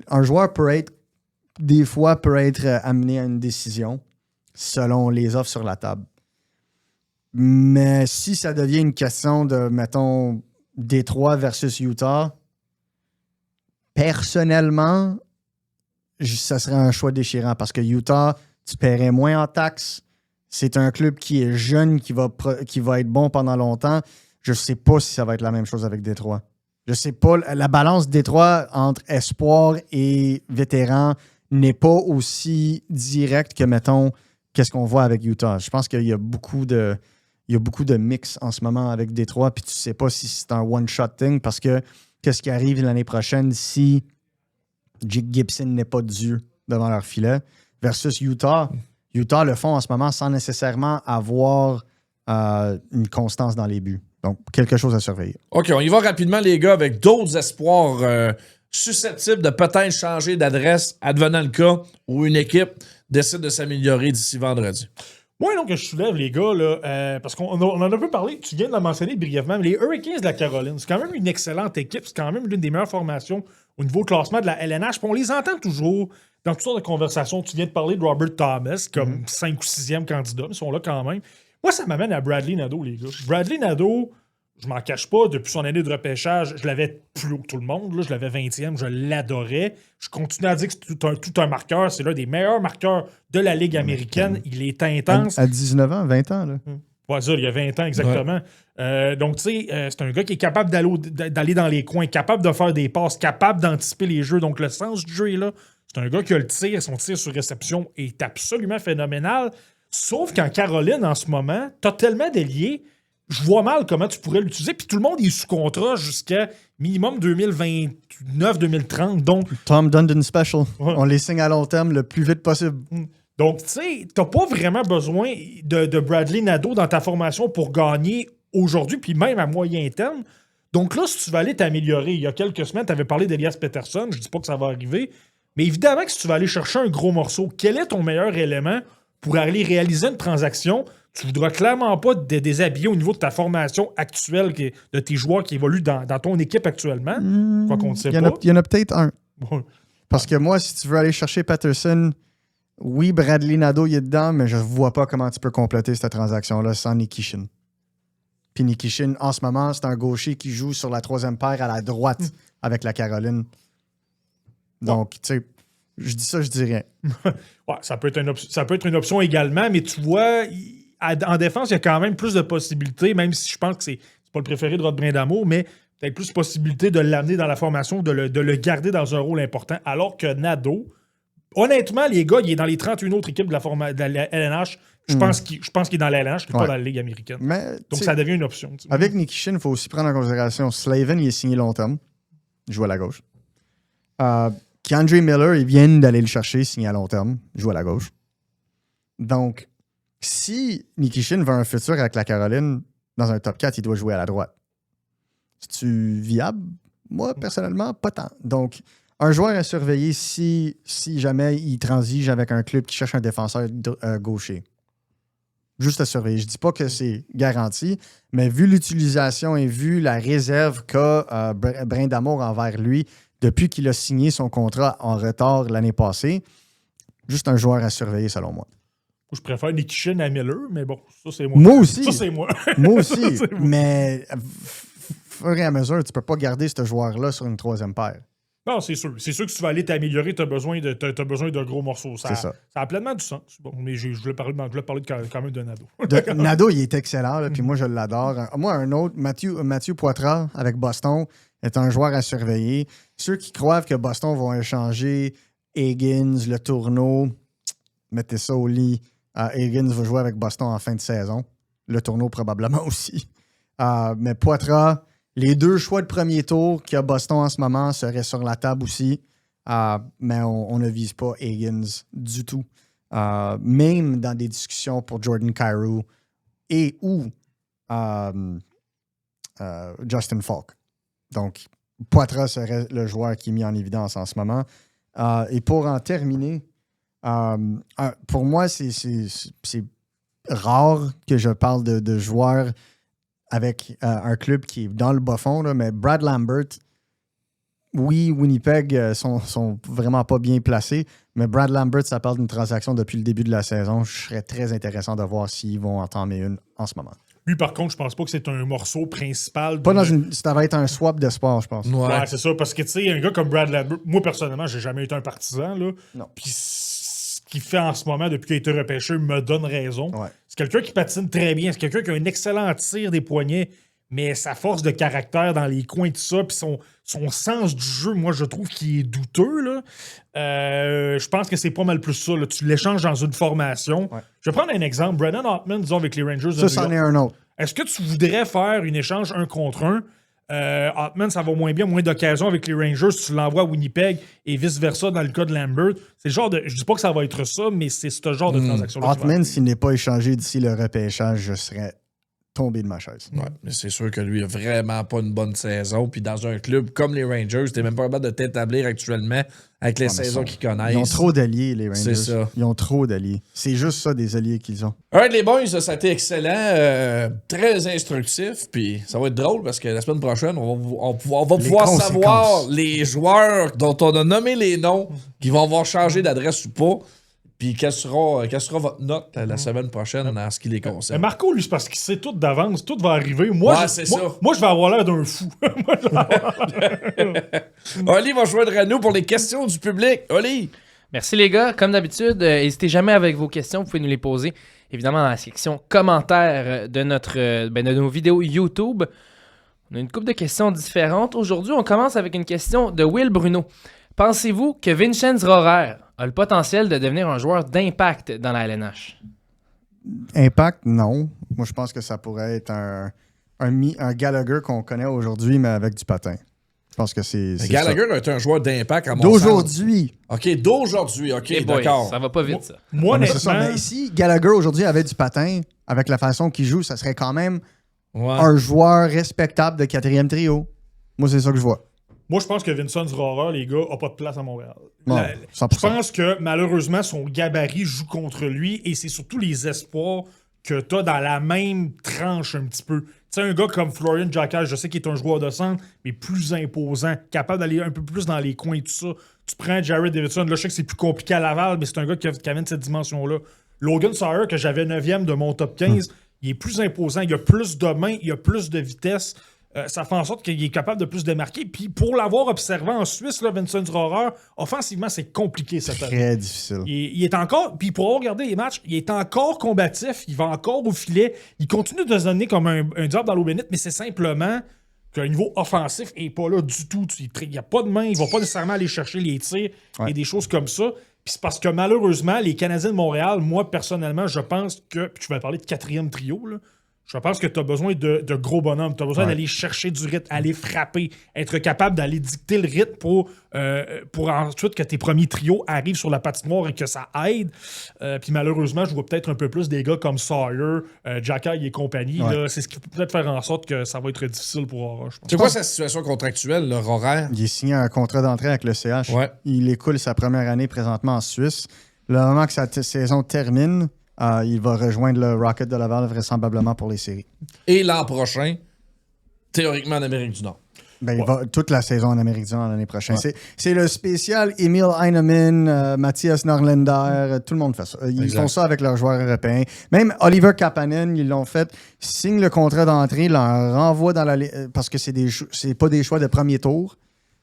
un joueur peut être amené à une décision selon les offres sur la table. Mais si ça devient une question de, mettons, Détroit versus Utah, personnellement, ça serait un choix déchirant parce que Utah, tu paierais moins en taxes. C'est un club qui est jeune, qui va être bon pendant longtemps. Je ne sais pas si ça va être la même chose avec Détroit. Je sais pas. La balance Détroit entre espoir et vétéran n'est pas aussi directe que, mettons, qu'est-ce qu'on voit avec Utah. Je pense qu'il y a beaucoup de mix en ce moment avec Détroit, puis tu sais pas si c'est un one-shot thing, parce que qu'est-ce qui arrive l'année prochaine si Jake Gibson n'est pas dû devant leur filet, versus Utah. Utah le font en ce moment sans nécessairement avoir une constance dans les buts. Donc, quelque chose à surveiller. OK, on y va rapidement, les gars, avec d'autres espoirs susceptibles de peut-être changer d'adresse, advenant le cas où une équipe décide de s'améliorer d'ici vendredi. Moi, donc, je soulève, les gars, là, parce qu'on en a un peu parlé, tu viens de la mentionner brièvement, mais les Hurricanes de la Caroline, c'est quand même une excellente équipe, c'est quand même l'une des meilleures formations au niveau classement de la LNH, puis on les entend toujours dans toutes sortes de conversations. Tu viens de parler de Robert Thomas comme 5 ou 6e candidat, mais ils sont là quand même. Moi, ça m'amène à Bradley Nadeau, les gars. Bradley Nadeau, je m'en cache pas, depuis son année de repêchage, je l'avais plus haut que tout le monde. Là, je l'avais 20e, je l'adorais. Je continue à dire que c'est tout un marqueur. C'est l'un des meilleurs marqueurs de la Ligue américaine. Il est intense. À 19 ans, 20 ans, là. Ouais, ça, il y a 20 ans, exactement. Ouais. Donc, tu sais, c'est un gars qui est capable d'aller dans les coins, capable de faire des passes, capable d'anticiper les jeux. Donc, le sens du jeu est là. C'est un gars qui a le tir. Son tir sur réception est absolument phénoménal. Sauf qu'en Caroline, en ce moment, t'as tellement d'ailiers, je vois mal comment tu pourrais l'utiliser. Puis tout le monde est sous contrat jusqu'à minimum 2029-2030. Donc, Tom Dundon Special. Ouais. On les signe à long terme le plus vite possible. Donc, tu sais, t'as pas vraiment besoin de Bradley Nadeau dans ta formation pour gagner aujourd'hui, puis même à moyen terme. Donc là, si tu vas aller t'améliorer, il y a quelques semaines, tu avais parlé d'Elias Pettersson, je dis pas que ça va arriver, mais évidemment que si tu vas aller chercher un gros morceau, quel est ton meilleur élément pour aller réaliser une transaction? Tu voudras clairement pas te déshabiller au niveau de ta formation actuelle, de tes joueurs qui évoluent dans ton équipe actuellement. Quoi qu'on ne sait pas. Il y en a peut-être un. Parce que moi, si tu veux aller chercher Pettersson, oui, Bradley Nadeau, il est dedans, mais je vois pas comment tu peux compléter cette transaction-là sans Nikishin. Puis Nikishin, en ce moment, c'est un gaucher qui joue sur la 3e paire à la droite avec la Caroline. Donc, tu sais, je dis ça, je dis rien. Ouais, ça peut être une option également, mais tu vois, en défense, il y a quand même plus de possibilités, même si je pense que c'est pas le préféré de Rod Brindamour, mais peut-être plus de possibilités de l'amener dans la formation, de le garder dans un rôle important, alors que Nadeau, honnêtement, les gars, il est dans les 31 autres équipes de la LNH. Je pense qu'il est dans la LNH, il n'est pas dans la Ligue américaine. Mais, donc, ça devient une option. Avec Nikishin, il faut aussi prendre en considération Slavin, il est signé long terme. Il joue à la gauche. Keandre Miller, ils viennent d'aller le chercher, signé à long terme. Il joue à la gauche. Donc, si Nikishin veut un futur avec la Caroline, dans un top 4, il doit jouer à la droite. C'est-tu viable? Moi, personnellement, pas tant. Donc, un joueur à surveiller si jamais il transige avec un club qui cherche un défenseur gaucher. Juste à surveiller. Je dis pas que c'est garanti, mais vu l'utilisation et vu la réserve qu'a Brindamour envers lui depuis qu'il a signé son contrat en retard l'année passée, juste un joueur à surveiller selon moi. Je préfère Nikishin à Miller, mais bon, ça c'est moi. Moi aussi. Ça c'est moi. Moi aussi. Mais fur et à mesure, tu peux pas garder ce joueur-là sur une 3e paire. Non, c'est sûr. C'est sûr que si tu vas aller t'améliorer, tu as besoin de gros morceaux. C'est ça. Ça a pleinement du sens. Bon, mais je voulais parler quand même de Nado. Nado, il est excellent, là, puis moi, je l'adore. Moi, un autre, Mathieu Poitras, avec Boston, est un joueur à surveiller. Ceux qui croient que Boston vont échanger Higgins, le Tourneau, mettez ça au lit. Higgins va jouer avec Boston en fin de saison. Le Tourneau, probablement aussi. Mais Poitras, les 2 choix de premier tour qu'il y a Boston en ce moment seraient sur la table aussi. Mais on ne vise pas Higgins du tout. Même dans des discussions pour Jordan Kyrou et ou Justin Falk. Donc, Poitras serait le joueur qui est mis en évidence en ce moment. Et pour en terminer, pour moi, c'est rare que je parle de joueurs avec un club qui est dans le bas fond, là, mais Brad Lambert, oui, Winnipeg sont vraiment pas bien placés, mais Brad Lambert, ça parle d'une transaction depuis le début de la saison. Je serais très intéressant de voir s'ils vont entamer une en ce moment. Lui, par contre, je pense pas que c'est un morceau principal. Pas ça va être un swap d'espoir, je pense. Ouais, c'est ça. Parce que, tu sais, un gars comme Brad Lambert, moi, personnellement, j'ai jamais été un partisan, là. Non. Puis ce qu'il fait en ce moment, depuis qu'il a été repêché, me donne raison. Ouais. C'est quelqu'un qui patine très bien. C'est quelqu'un qui a un excellent tir des poignets, mais sa force de caractère dans les coins, tout ça, puis son sens du jeu, moi, je trouve qu'il est douteux, là. Je pense que c'est pas mal plus ça, là. Tu l'échanges dans une formation. Ouais. Je vais prendre un exemple. Brennan Hartman, disons, avec les Rangers de New York. Ça, c'en est un autre. Est-ce que tu voudrais faire une échange 1 contre 1? Hartman, ça va moins bien, moins d'occasions avec les Rangers. Tu l'envoies à Winnipeg et vice-versa dans le cas de Lambert. C'est le genre de. Je dis pas que ça va être ça, mais c'est ce genre de transaction-là. Hartman, s'il n'est pas échangé d'ici le repêchage, je serais tombé de ma chaise. Ouais, mais c'est sûr que lui a vraiment pas une bonne saison. Puis dans un club comme les Rangers, t'es même pas capable de t'établir actuellement avec les saisons qu'ils connaissent. Ils ont trop d'alliés, les Rangers. C'est ça. Ils ont trop d'alliés. C'est juste ça, des alliés qu'ils ont. All right, les boys, ça a été excellent. Très instructif. Puis ça va être drôle parce que la semaine prochaine, on va pouvoir savoir les joueurs dont on a nommé les noms qui vont avoir changé d'adresse ou pas. Puis quelle sera votre note la semaine prochaine en ce qui les concerne? Mais Marco, lui, c'est parce qu'il sait tout d'avance. Tout va arriver. Moi, ouais, moi je vais avoir l'air d'un fou. Oli va joindre à nous pour les questions du public. Oli! Merci les gars. Comme d'habitude, n'hésitez jamais avec vos questions. Vous pouvez nous les poser, évidemment, dans la section commentaires de nos vidéos YouTube. On a une couple de questions différentes. Aujourd'hui, on commence avec une question de Will Bruno. Pensez-vous que Vincenz Rohrer a le potentiel de devenir un joueur d'impact dans la LNH? Impact, non. Moi, je pense que ça pourrait être un Gallagher qu'on connaît aujourd'hui, mais avec du patin. Je pense que c'est Gallagher est un joueur d'impact à mon d'aujourd'hui. Sens. OK, d'aujourd'hui. OK, hey d'accord. Ça va pas vite, ça. Moi, c'est ça. Mais si Gallagher aujourd'hui avait du patin, avec la façon qu'il joue, ça serait quand même un joueur respectable de 4e trio. Moi, c'est ça que je vois. Moi, je pense que Vincenz Rohrer, les gars, n'a pas de place à Montréal. Non, je pense que, malheureusement, son gabarit joue contre lui et c'est surtout les espoirs que tu as dans la même tranche un petit peu. Tu sais, un gars comme Florian Giacob, je sais qu'il est un joueur de centre, mais plus imposant, capable d'aller un peu plus dans les coins et tout ça. Tu prends Jared Davidson, là, je sais que c'est plus compliqué à Laval, mais c'est un gars qui amène cette dimension-là. Logan Sawyer, que j'avais 9e de mon top 15, il est plus imposant, il a plus de mains, il a plus de vitesse. Ça fait en sorte qu'il est capable de plus démarquer. Puis pour l'avoir observé en Suisse, là, Vincenz Rohrer, offensivement, c'est compliqué cette année. Très difficile. Il est encore, puis pour avoir regardé les matchs, il est encore combatif, il va encore au filet. Il continue de se donner comme un diable dans l'eau bénite, mais c'est simplement qu'un niveau offensif n'est pas là du tout. Il n'y a pas de main, il ne va pas nécessairement aller chercher les tirs et des choses comme ça. Puis c'est parce que malheureusement, les Canadiens de Montréal, moi personnellement, je pense que, puis tu vas parler de 4e trio, là. Je pense que tu as besoin de gros bonhommes. Tu as besoin d'aller chercher du rythme, aller frapper, être capable d'aller dicter le rythme pour ensuite que tes premiers trios arrivent sur la patinoire et que ça aide. Puis malheureusement, je vois peut-être un peu plus des gars comme Sawyer, Jacky et compagnie. Ouais. Là, c'est ce qui peut peut-être faire en sorte que ça va être difficile pour Aura. C'est quoi sa situation contractuelle, le Rohrer? Il a signé un contrat d'entrée avec le CH. Ouais. Il écoule sa première année présentement en Suisse. Le moment que sa saison termine, il va rejoindre le Rocket de Laval vraisemblablement pour les séries. Et l'an prochain, théoriquement en Amérique du Nord. Ben, il va toute la saison en Amérique du Nord l'année prochaine. Ouais. C'est le spécial Emil Heinemann, Mathias Norlinder, tout le monde fait ça. Ils font ça avec leurs joueurs européens. Même Oliver Kapanen, ils l'ont fait. Signe le contrat d'entrée, leur renvoie dans la... parce que c'est pas des choix de premier tour.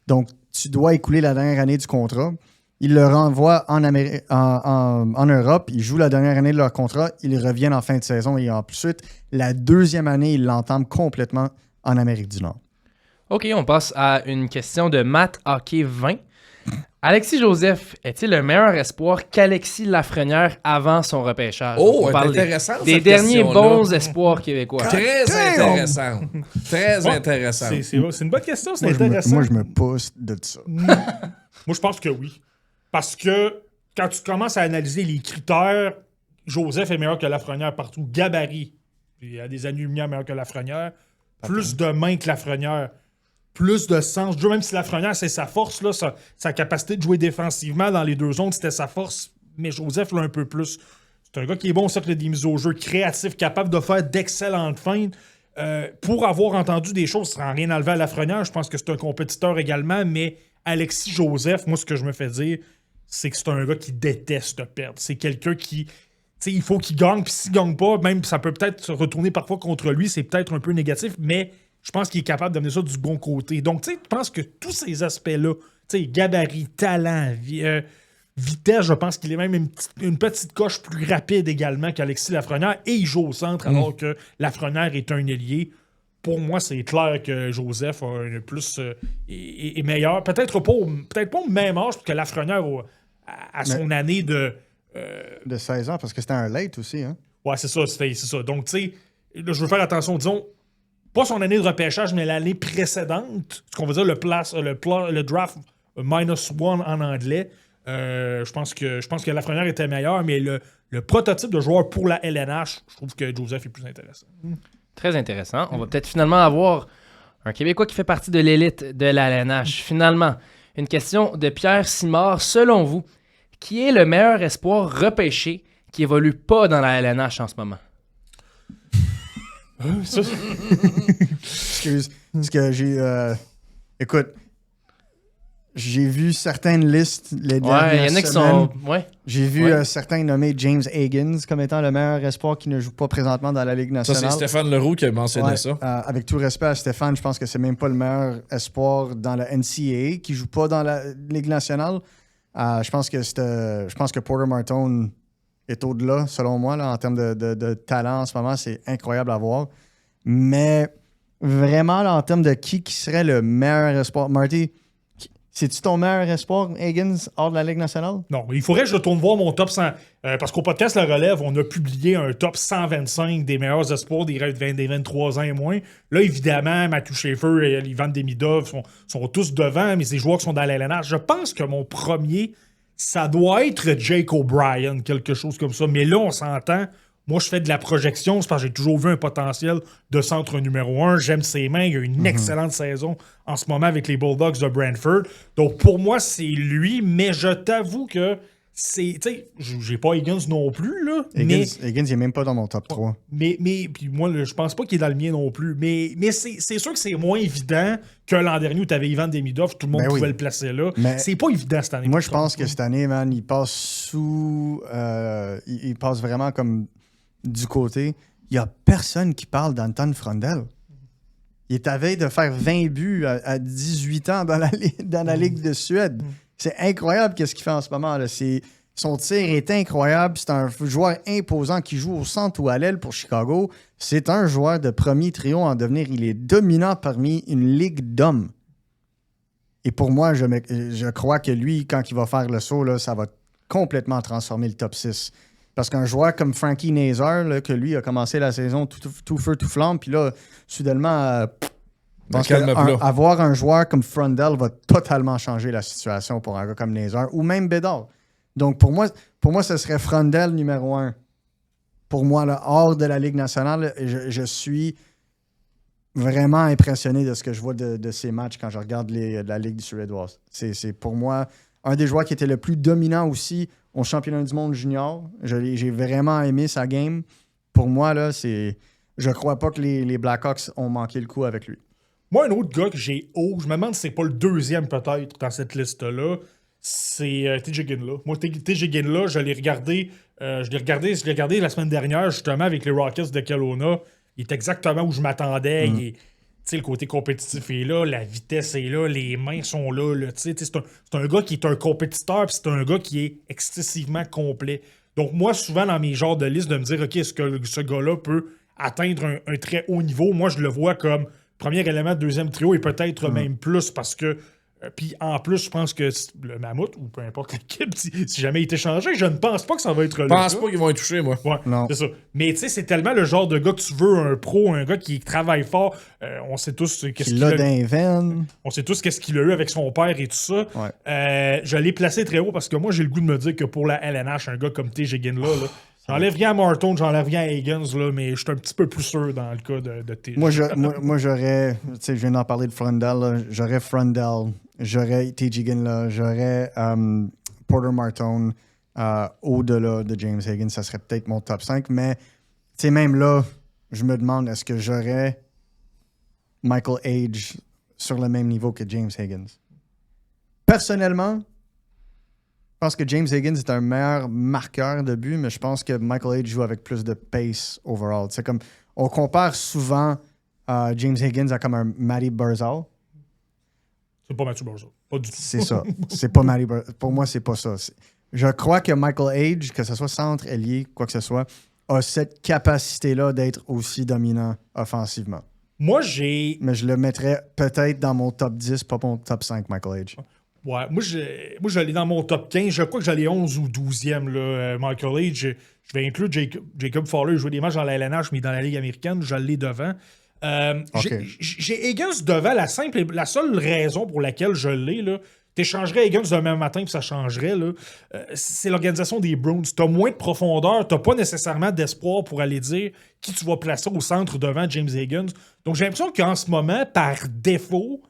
Donc, tu dois écouler la dernière année du contrat. Ils le renvoient en Europe. Ils jouent la dernière année de leur contrat. Ils reviennent en fin de saison. Et ensuite, la deuxième année, ils l'entament complètement en Amérique du Nord. OK, on passe à une question de Matt Hockey 20. Alexis Joseph est-il le meilleur espoir qu'Alexis Lafrenière avant son repêchage? Oh, On parle intéressant, des cette derniers question-là. bons espoirs québécois. Très intéressant. Très Ouais, intéressant. C'est une bonne question, c'est Moi, intéressant. je me pousse de ça. Moi, je pense que oui. Parce que quand tu commences à analyser les critères, Joseph est meilleur que Lafrenière partout. Gabarit, il y a des années-lumière meilleur que Lafrenière. Plus de mains que Lafrenière. Plus de sens. Je veux même si Lafrenière, c'est sa force, là, sa capacité de jouer défensivement dans les deux zones, c'était sa force. Mais Joseph l'a un peu plus. C'est un gars qui est bon au cercle des mises au jeu, créatif, capable de faire d'excellentes feintes. Pour avoir entendu des choses sans rien enlever à Lafrenière, je pense que c'est un compétiteur également, mais Alexis Joseph, moi, ce que je me fais dire, c'est que c'est un gars qui déteste perdre. C'est quelqu'un qui... Tu sais, il faut qu'il gagne, puis s'il gagne pas, même ça peut peut-être se retourner parfois contre lui, c'est peut-être un peu négatif, mais je pense qu'il est capable d'amener ça du bon côté. Donc, tu sais, je pense que tous ces aspects-là, tu sais, gabarit, talent, vitesse, je pense qu'il est même une petite coche plus rapide également qu'Alexis Lafrenière, et il joue au centre alors que Lafrenière est un ailier. Pour moi, c'est clair que Joseph a un plus est meilleur. Peut-être pas au même âge, parce que Lafrenière à son année de... De 16 ans, parce que c'était un late aussi. Hein? Ouais, c'est ça. Donc, tu sais, là, je veux faire attention, disons, pas son année de repêchage, mais l'année précédente, ce qu'on va dire le draft -1 en anglais. Je pense que Lafrenière était meilleur, mais le prototype de joueur pour la LNH, je trouve que Joseph est plus intéressant. Très intéressant. On va peut-être finalement avoir un Québécois qui fait partie de l'élite de la LNH. Finalement, une question de Pierre Simard. Selon vous, qui est le meilleur espoir repêché qui évolue pas dans la LNH en ce moment? Excuse. Parce que j'ai... écoute, j'ai vu certaines listes les dernières Ouais, il y en a qui semaines. sont... Ouais. J'ai vu Ouais. certains nommer James Higgins comme étant le meilleur espoir qui ne joue pas présentement dans la Ligue Ça, nationale. c'est Stéphane Leroux qui a mentionné Ouais, ça. avec tout respect à Stéphane, je pense que c'est même pas le meilleur espoir dans la NCAA qui joue pas dans la Ligue nationale. Je pense que Porter Martone est au-delà, selon moi, là, en termes de talent en ce moment. C'est incroyable à voir. Mais vraiment, là, en termes de qui serait le meilleur espoir, Marty, c'est-tu ton meilleur espoir, Higgins, hors de la Ligue nationale? Non, il faudrait que je retourne voir mon top 100. Parce qu'au podcast La Relève, on a publié un top 125 des meilleurs espoirs des 23 ans et moins. Là, évidemment, Matthew Schaefer et Ivan Demidov sont tous devant, mais ces joueurs qui sont dans la LNH. Je pense que mon premier, ça doit être Jake O'Brien, quelque chose comme ça. Mais là, on s'entend. Moi, je fais de la projection, c'est parce que j'ai toujours vu un potentiel de centre numéro 1. J'aime ses mains. Il a une excellente saison en ce moment avec les Bulldogs de Brantford. Donc, pour moi, c'est lui, mais je t'avoue que c'est... Tu sais, j'ai pas Higgins non plus, là. Higgins, il n'est même pas dans mon top 3. Mais puis moi, je pense pas qu'il est dans le mien non plus. Mais c'est sûr que c'est moins évident que l'an dernier où tu avais Ivan Demidov, tout le monde Ben oui. pouvait le placer là. Mais c'est pas évident cette année. Moi, je pense que cette année, man, il passe sous... il passe vraiment comme du côté. Il n'y a personne qui parle d'Anton Frondel. Il est à veille de faire 20 buts à 18 ans dans la Ligue de Suède. C'est incroyable ce qu'il fait en ce moment. Là. Son tir est incroyable. C'est un joueur imposant qui joue au centre ou à l'aile pour Chicago. C'est un joueur de premier trio en devenir. Il est dominant parmi une ligue d'hommes. Et pour moi, je crois que lui, quand il va faire le saut, là, ça va complètement transformer le top 6. Parce qu'un joueur comme Frankie Nazar, là, que lui a commencé la saison tout feu, tout flamme, puis là, soudainement, avoir un joueur comme Frondel va totalement changer la situation pour un gars comme Nazar, ou même Bédard. Donc, pour moi, ce serait Frondel numéro 1. Pour moi, là, hors de la Ligue nationale, je suis vraiment impressionné de ce que je vois de ces matchs quand je regarde la Ligue suédoise. C'est pour moi un des joueurs qui était le plus dominant aussi au championnat du monde junior. J'ai vraiment aimé sa game. Pour moi, là, je crois pas que les Blackhawks ont manqué le coup avec lui. Moi, un autre gars que j'ai haut, je me demande si c'est pas le deuxième peut-être dans cette liste-là, c'est TJ Ginla. Moi, TJ Ginla, je l'ai regardé la semaine dernière, justement, avec les Rockets de Kelowna. Il est exactement où je m'attendais. sais, le côté compétitif est là, la vitesse est là, les mains sont là. C'est un gars qui est un compétiteur, puis c'est un gars qui est excessivement complet. Donc, moi, souvent, dans mes genres de listes, de me dire, OK, est-ce que ce gars-là peut atteindre un très haut niveau? Moi, je le vois comme premier élément de deuxième trio et peut-être même plus parce que. Puis en plus, je pense que le Mammouth, ou peu importe l'équipe, si jamais il est échangé, je ne pense pas que ça va être le Je pense cas. pas qu'ils vont y toucher, moi. Ouais, Non. c'est ça. Mais tu sais, c'est tellement le genre de gars que tu veux, un pro, un gars qui travaille fort. On sait tous qu'est-ce Il a d'un veine. On sait tous qu'est-ce qu'il a eu avec son père et tout ça. Ouais. Je l'ai placé très haut parce que moi, j'ai le goût de me dire que pour la LNH, un gars comme T. Higgins là, j'enlève rien à Martin, j'enlève rien à Higgins, là, mais je suis un petit peu plus sûr dans le cas de T. Moi, j'aurais, tu sais, je viens d'en parler de Frundell, là. J'aurais Frundell, j'aurais T. Higgins là, j'aurais Porter Martone au-delà de James Higgins. Ça serait peut-être mon top 5, mais tu sais, même là, je me demande est-ce que j'aurais Michael Age sur le même niveau que James Higgins. Personnellement, je pense que James Higgins est un meilleur marqueur de but, mais je pense que Michael Age joue avec plus de pace overall. C'est comme, on compare souvent James Higgins à comme un Matty Barzal. C'est pas Mathieu Barzal. Pas du tout. C'est ça. C'est pas Matty Barzal. Pour moi, c'est pas ça. Je crois que Michael Age, que ce soit centre, ailier, quoi que ce soit, a cette capacité-là d'être aussi dominant offensivement. Moi, Mais je le mettrais peut-être dans mon top 10, pas mon top 5, Michael Age. Ouais, moi, j'allais dans mon top 15. Je crois que j'allais 11 ou 12e, là, Michael Age. Je vais inclure Jacob Fowler. Il jouait des matchs dans la LNH, mais dans la Ligue américaine, je l'ai devant. Okay. J'ai Higgins devant. La seule raison pour laquelle je l'ai, là, t'échangerais Higgins demain matin puis ça changerait, là, c'est l'organisation des Browns. T'as moins de profondeur, t'as pas nécessairement d'espoir pour aller dire qui tu vas placer au centre devant James Higgins. Donc j'ai l'impression qu'en ce moment, par défaut,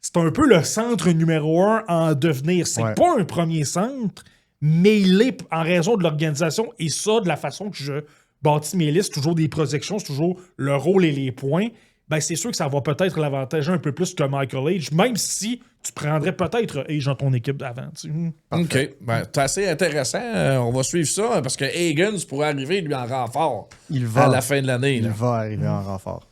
c'est un peu le centre numéro 1 en devenir. C'est pas un premier centre, mais il est en raison de l'organisation et ça, de la façon que je bâtis mes listes, toujours des projections, c'est toujours le rôle et les points. Ben c'est sûr que ça va peut-être l'avantager un peu plus que Michael Age, même si tu prendrais peut-être Age dans ton équipe d'avant. OK. Ben, c'est assez intéressant. On va suivre ça parce que Higgins pourrait arriver, lui, en renfort à la fin de l'année. Il là. va arriver en renfort.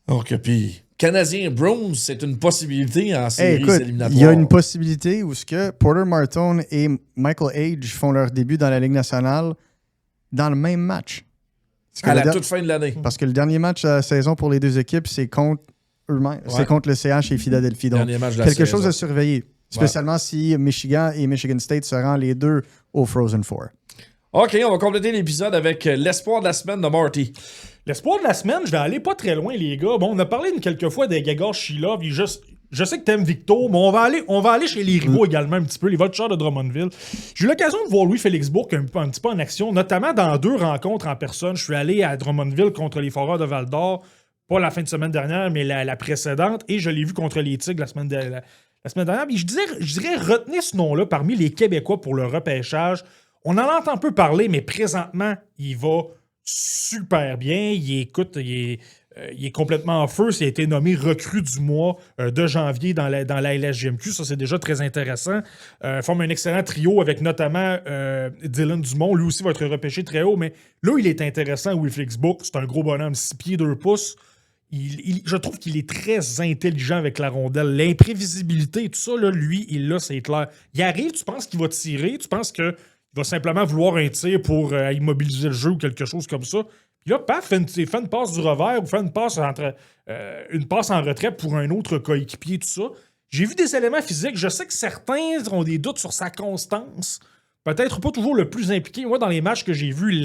OK, puis Canadien Browns, c'est une possibilité en séries Écoute, éliminatoires. il y a une possibilité où ce que Porter Martone et Michael Age font leur début dans la Ligue nationale dans le même match. À la toute fin de l'année. Parce que le dernier match de la saison pour les deux équipes, c'est contre eux-mêmes. Ouais. C'est contre le CH et Philadelphie. Donc, Dernier match de la quelque saison. chose à surveiller. Spécialement si Michigan et Michigan State se rendent les deux au Frozen Four. OK, on va compléter l'épisode avec l'espoir de la semaine de Marty. L'espoir de la semaine, je vais aller pas très loin, les gars. Bon, on a parlé quelques fois des Gagor Sheila, puis je sais que t'aimes Victor, mais on va aller chez les rivaux également un petit peu, les Vultures de Drummondville. J'ai eu l'occasion de voir Louis-Félix Bourque un petit peu en action, notamment dans 2 rencontres en personne. Je suis allé à Drummondville contre les Foreurs de Val-d'Or, pas la fin de semaine dernière, mais la précédente, et je l'ai vu contre les Tigres la semaine dernière. Puis je dirais, retenez ce nom-là parmi les Québécois pour le repêchage. On en entend peu parler, mais présentement, il va super bien. Il est complètement en feu. Il a été nommé recrue du mois de janvier dans la LSJMQ. Ça, c'est déjà très intéressant. Forme un excellent trio avec notamment Dylan Dumont. Lui aussi va être repêché très haut. Mais là, il est intéressant, Will Book. C'est un gros bonhomme, 6 pieds 2 pouces. Je trouve qu'il est très intelligent avec la rondelle. L'imprévisibilité et tout ça, là, lui, il l'a, c'est clair. Il arrive, tu penses qu'il va tirer, tu penses qu'il va simplement vouloir un tir pour immobiliser le jeu ou quelque chose comme ça. Puis là, paf, fait une passe du revers ou fait une passe en retrait pour un autre coéquipier, tout ça. J'ai vu des éléments physiques. Je sais que certains ont des doutes sur sa constance. Peut-être pas toujours le plus impliqué. Moi, dans les matchs que j'ai vus,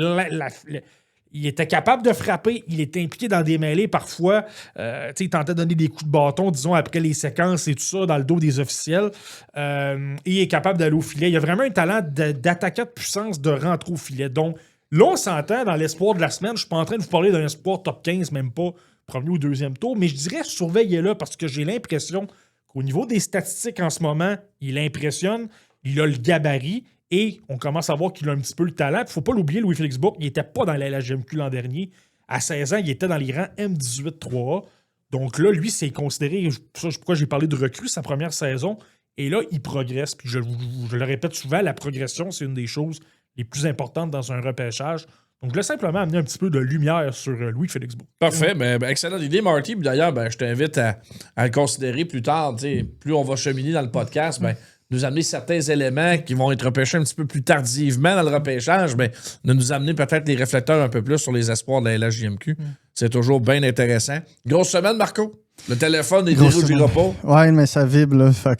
il était capable de frapper. Il était impliqué dans des mêlées parfois. Il tentait de donner des coups de bâton, disons, après les séquences et tout ça, dans le dos des officiels. Et il est capable d'aller au filet. Il a vraiment un talent d'attaquant de puissance de rentrer au filet. Donc, là, on s'entend dans l'espoir de la semaine. Je suis pas en train de vous parler d'un espoir top 15, même pas premier ou deuxième tour, mais je dirais surveillez-le parce que j'ai l'impression qu'au niveau des statistiques en ce moment, il impressionne, il a le gabarit et on commence à voir qu'il a un petit peu le talent. Il ne faut pas l'oublier, Louis-Félix Bourque, il n'était pas dans la LHJMQ l'an dernier. À 16 ans, il était dans les rangs M18-3A. Donc là, lui, c'est considéré, c'est pourquoi j'ai parlé de recrue, sa première saison. Et là, il progresse. Puis je le répète souvent, la progression, c'est une des choses les plus importantes dans un repêchage. Donc, je voulais simplement amener un petit peu de lumière sur Louis-Félix Bourque. Parfait, excellente idée, Marty. Puis d'ailleurs, je t'invite à le considérer plus tard. Plus on va cheminer dans le podcast, nous amener certains éléments qui vont être repêchés un petit peu plus tardivement dans le repêchage, de nous amener peut-être les réflecteurs un peu plus sur les espoirs de la LHJMQ. C'est toujours bien intéressant. Grosse semaine, Marco? Le téléphone ne dérougera pas? Ouais, mais ça vibre, là. Fait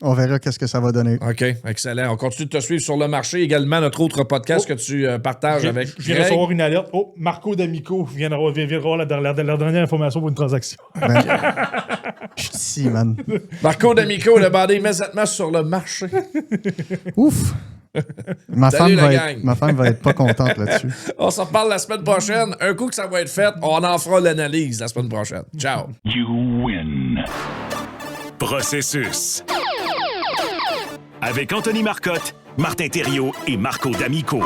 on verra qu'est-ce que ça va donner. OK, excellent. On continue de te suivre sur le marché. Également, notre autre podcast que tu partages avec Je viens de recevoir une alerte. Oh, Marco D'Amico vient de recevoir la dernière information pour une transaction. Je suis ici, man. Marco D'Amico, le bandé immédiatement sur le marché. Ouf! Ma femme va être pas contente là-dessus. On s'en reparle la semaine prochaine. Un coup que ça va être fait, on en fera l'analyse la semaine prochaine. Ciao. You win. Processus. Avec Anthony Marcotte, Martin Thériault et Marco D'Amico.